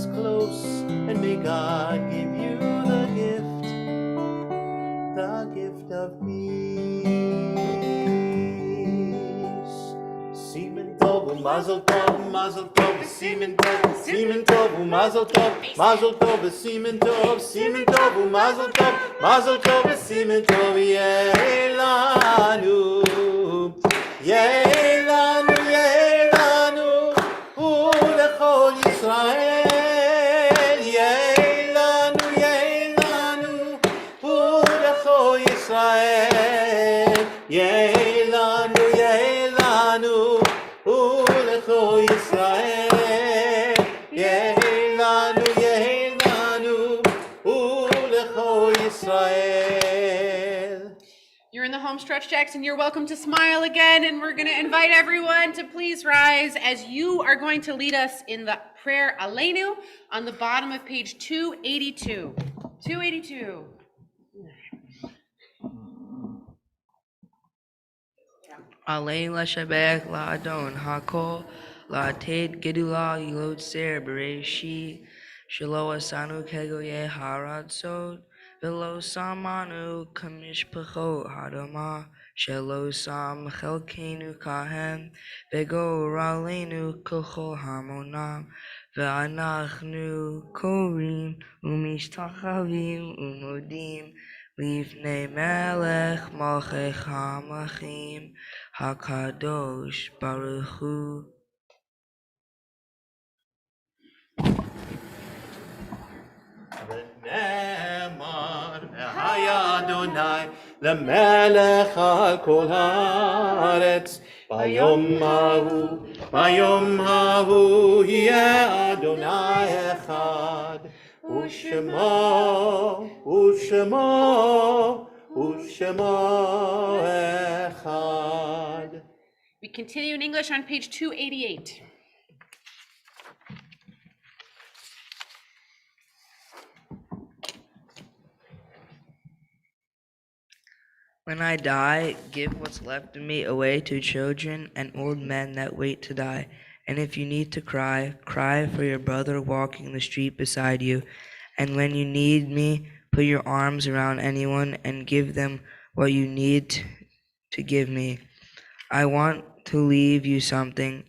Speaker 3: us close, and may God give you the gift of peace. Semen tov, mazel tov, semen tov, mazel tov, semen tov, mazel tov, semen tov, Yelanu, Ulechol Yisrael, Yelanu, Ulechol Yisrael, Yelanu, Ulechol Yisrael, Yelanu, Ulechol Yisrael.
Speaker 1: You're in the home stretch, Jackson. You're welcome to smile again, and we're going to invite everyone to please rise as you are going to lead us in the prayer Aleinu on the bottom of page 282. 282.
Speaker 6: Alein l'shabech la'adon hakol la'ated gedula yilot ser bereshi shelo asanu kegoye harad sod velo samanu kamishpacho hadama shelo sam chelkenu kahem vego ralenu kochol hamonam ve'anachnu korim umishtachavim umodim Livnei melech malchei hamachim Hakadosh Baruch Hu.
Speaker 3: ונאמר, והיה אדוני למלך על כל הארץ, ביום ההוא יהיה אדוני אחד, ושמו אחד.
Speaker 1: We continue in English on page 288.
Speaker 6: When I die, give what's left of me away to children and old men that wait to die. And if you need to cry, cry for your brother walking the street beside you. And when you need me, put your arms around anyone and give them what you need to give me. I want to leave you something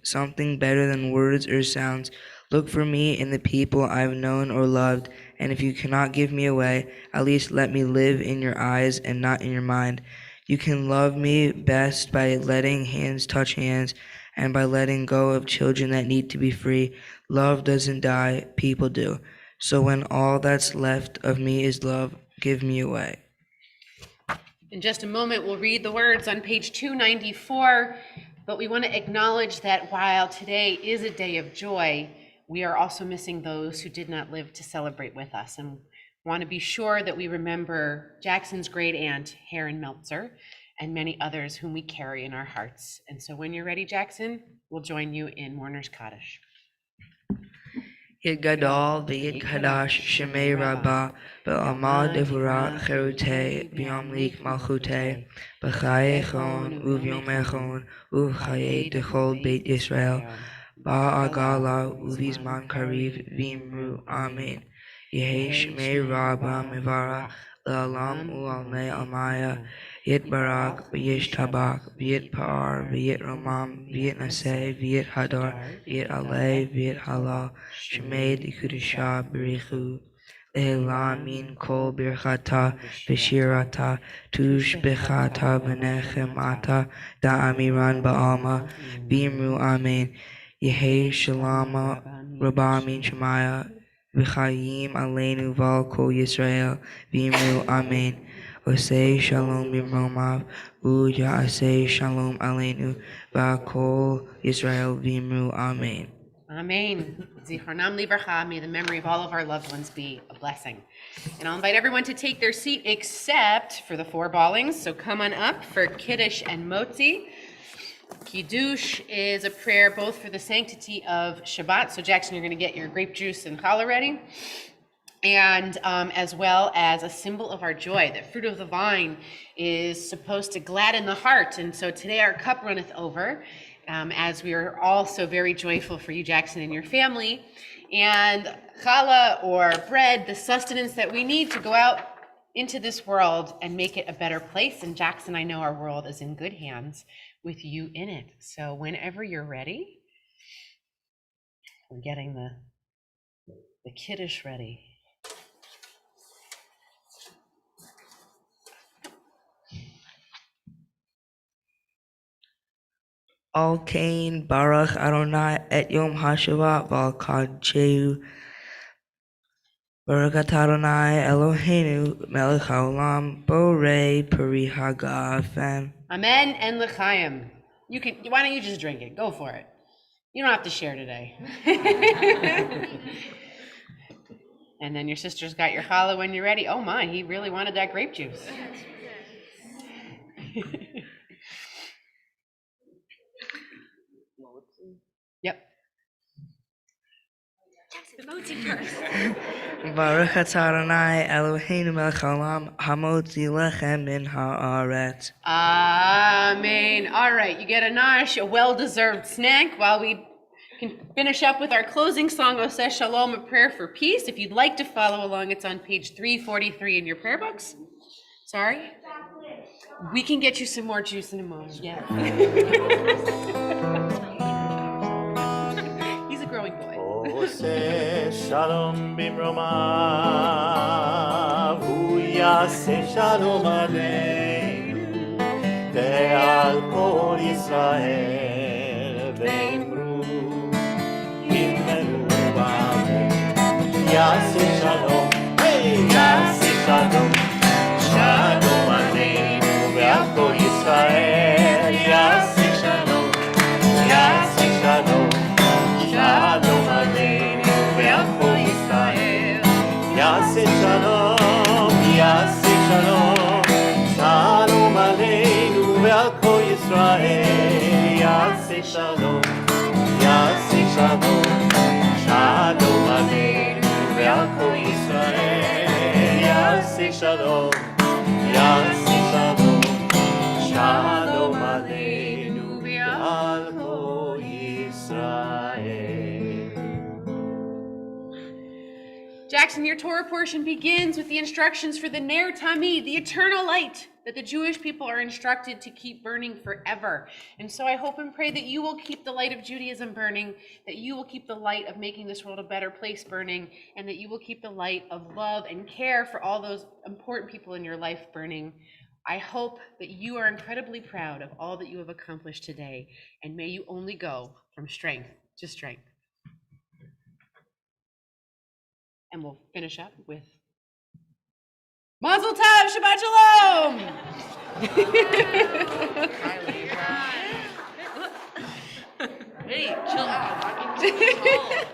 Speaker 6: better than words or sounds. Look for me in the people I've known or loved, and if you cannot give me away, at least let me live in your eyes and not in your mind. You can love me best by letting hands touch hands and by letting go of children that need to be free. Love doesn't die, people do. So when all that's left of me is love, give me away.
Speaker 1: In just a moment, we'll read the words on page 294, but we want to acknowledge that while today is a day of joy, we are also missing those who did not live to celebrate with us, and want to be sure that we remember Jackson's great aunt, Heron Meltzer, and many others whom we carry in our hearts. And so when you're ready, Jackson, we'll join you in Mourner's Kaddish.
Speaker 6: Yid Gadol v'Yid Kadash Shemei Rabbah B'Amad Devurah Cherutei B'Yamlik Malchutei B'Chaye Echon U'Vyom Echon U'Chaye Dechol Beit Yisrael Ba'agala U'Vizman Kariv V'Imru Amen Yehi Shemei Rabbah Mevarach L'Alam U'Almei Almaya Yit Barak V'Yish Tabak V'Yit Pa'ar V'Yit Romam V'Yit Naseh V'Yit Hadar V'Yit Alei V'Yit Halal Shemei D'Kudusha B'Richu Le'Ela Min Kol Birchata V'Shirata Tush B'Chata V'Nechemata Da'amiran Ba'alma V'Imru Amen Yehi Shalama Rabba Min Shemaya V'Chayim Aleinu Val Kol Yisrael V'Imru Amen Osei Shalom B'Romav U'Ya'asei Shalom Aleinu V'Kol Yisrael V'Imru Amen.
Speaker 1: Amen. Zichronam Livracha, may the memory of all of our loved ones be a blessing. And I'll invite everyone to take their seat except for the four ballings. So come on up for Kiddush and Motzi. Kiddush is a prayer both for the sanctity of Shabbat. So Jackson, you're going to get your grape juice and challah ready. And as well as a symbol of our joy. The fruit of the vine is supposed to gladden the heart. And so today our cup runneth over, as we are all so very joyful for you, Jackson, and your family. and challah or bread, the sustenance that we need to go out into this world and make it a better place. And Jackson, I know our world is in good hands with you in it. So whenever you're ready, we're getting the kiddush ready.
Speaker 6: Al Kain Baruch Adonai et Yom HaShabbat V'al Kadsheu Baruch Atah Adonai Eloheinu Melech HaOlam Borei Peri Hagafen.
Speaker 1: Amen and l'chaim. Why don't you just drink it? Go for it. You don't have to share today. And then your sister's got your challah when you're ready. Oh my, he really wanted that grape juice. Yep.
Speaker 6: Baruch Atah Adonai Eloheinu Melech HaOlam Hamotzi Lechem Min Haaretz.
Speaker 1: Amen. All right, you get a nosh, a well-deserved snack while we can finish up with our closing song, Oseh Shalom, a prayer for peace. If you'd like to follow along, it's on page 343 in your prayer books. Sorry? We can get you some more juice in a moment. Yeah. He's a growing boy.
Speaker 3: עושה שלום במרומיו, הוא יעשה שלום עלינו ועל כל ישראל, ואמרו יתמנו בנו, יעשה שלום, יעשה שלום, שלום עלינו ועל כל ישראל, יעשה שלום, יעשה שלום, שלום עלינו ועל כל ישראל, יעשה שלום, יעשה שלום, שלום עלינו ועל כל ישראל, יעשה שלום, יעשה שלום, שלום עלינו ועל כל ישראל, יעשה שלום, יעשה שלום, שלום עלינו ועל כל ישראל.
Speaker 1: Jackson, your Torah portion begins with the instructions for the Ner Tamid, the eternal light that the Jewish people are instructed to keep burning forever. And so I hope and pray that you will keep the light of Judaism burning, that you will keep the light of making this world a better place burning, and that you will keep the light of love and care for all those important people in your life burning. I hope that you are incredibly proud of all that you have accomplished today, and may you only go from strength to strength. And we'll finish up with Mazel Tov, Shabbat Shalom!
Speaker 4: Hey, chill out.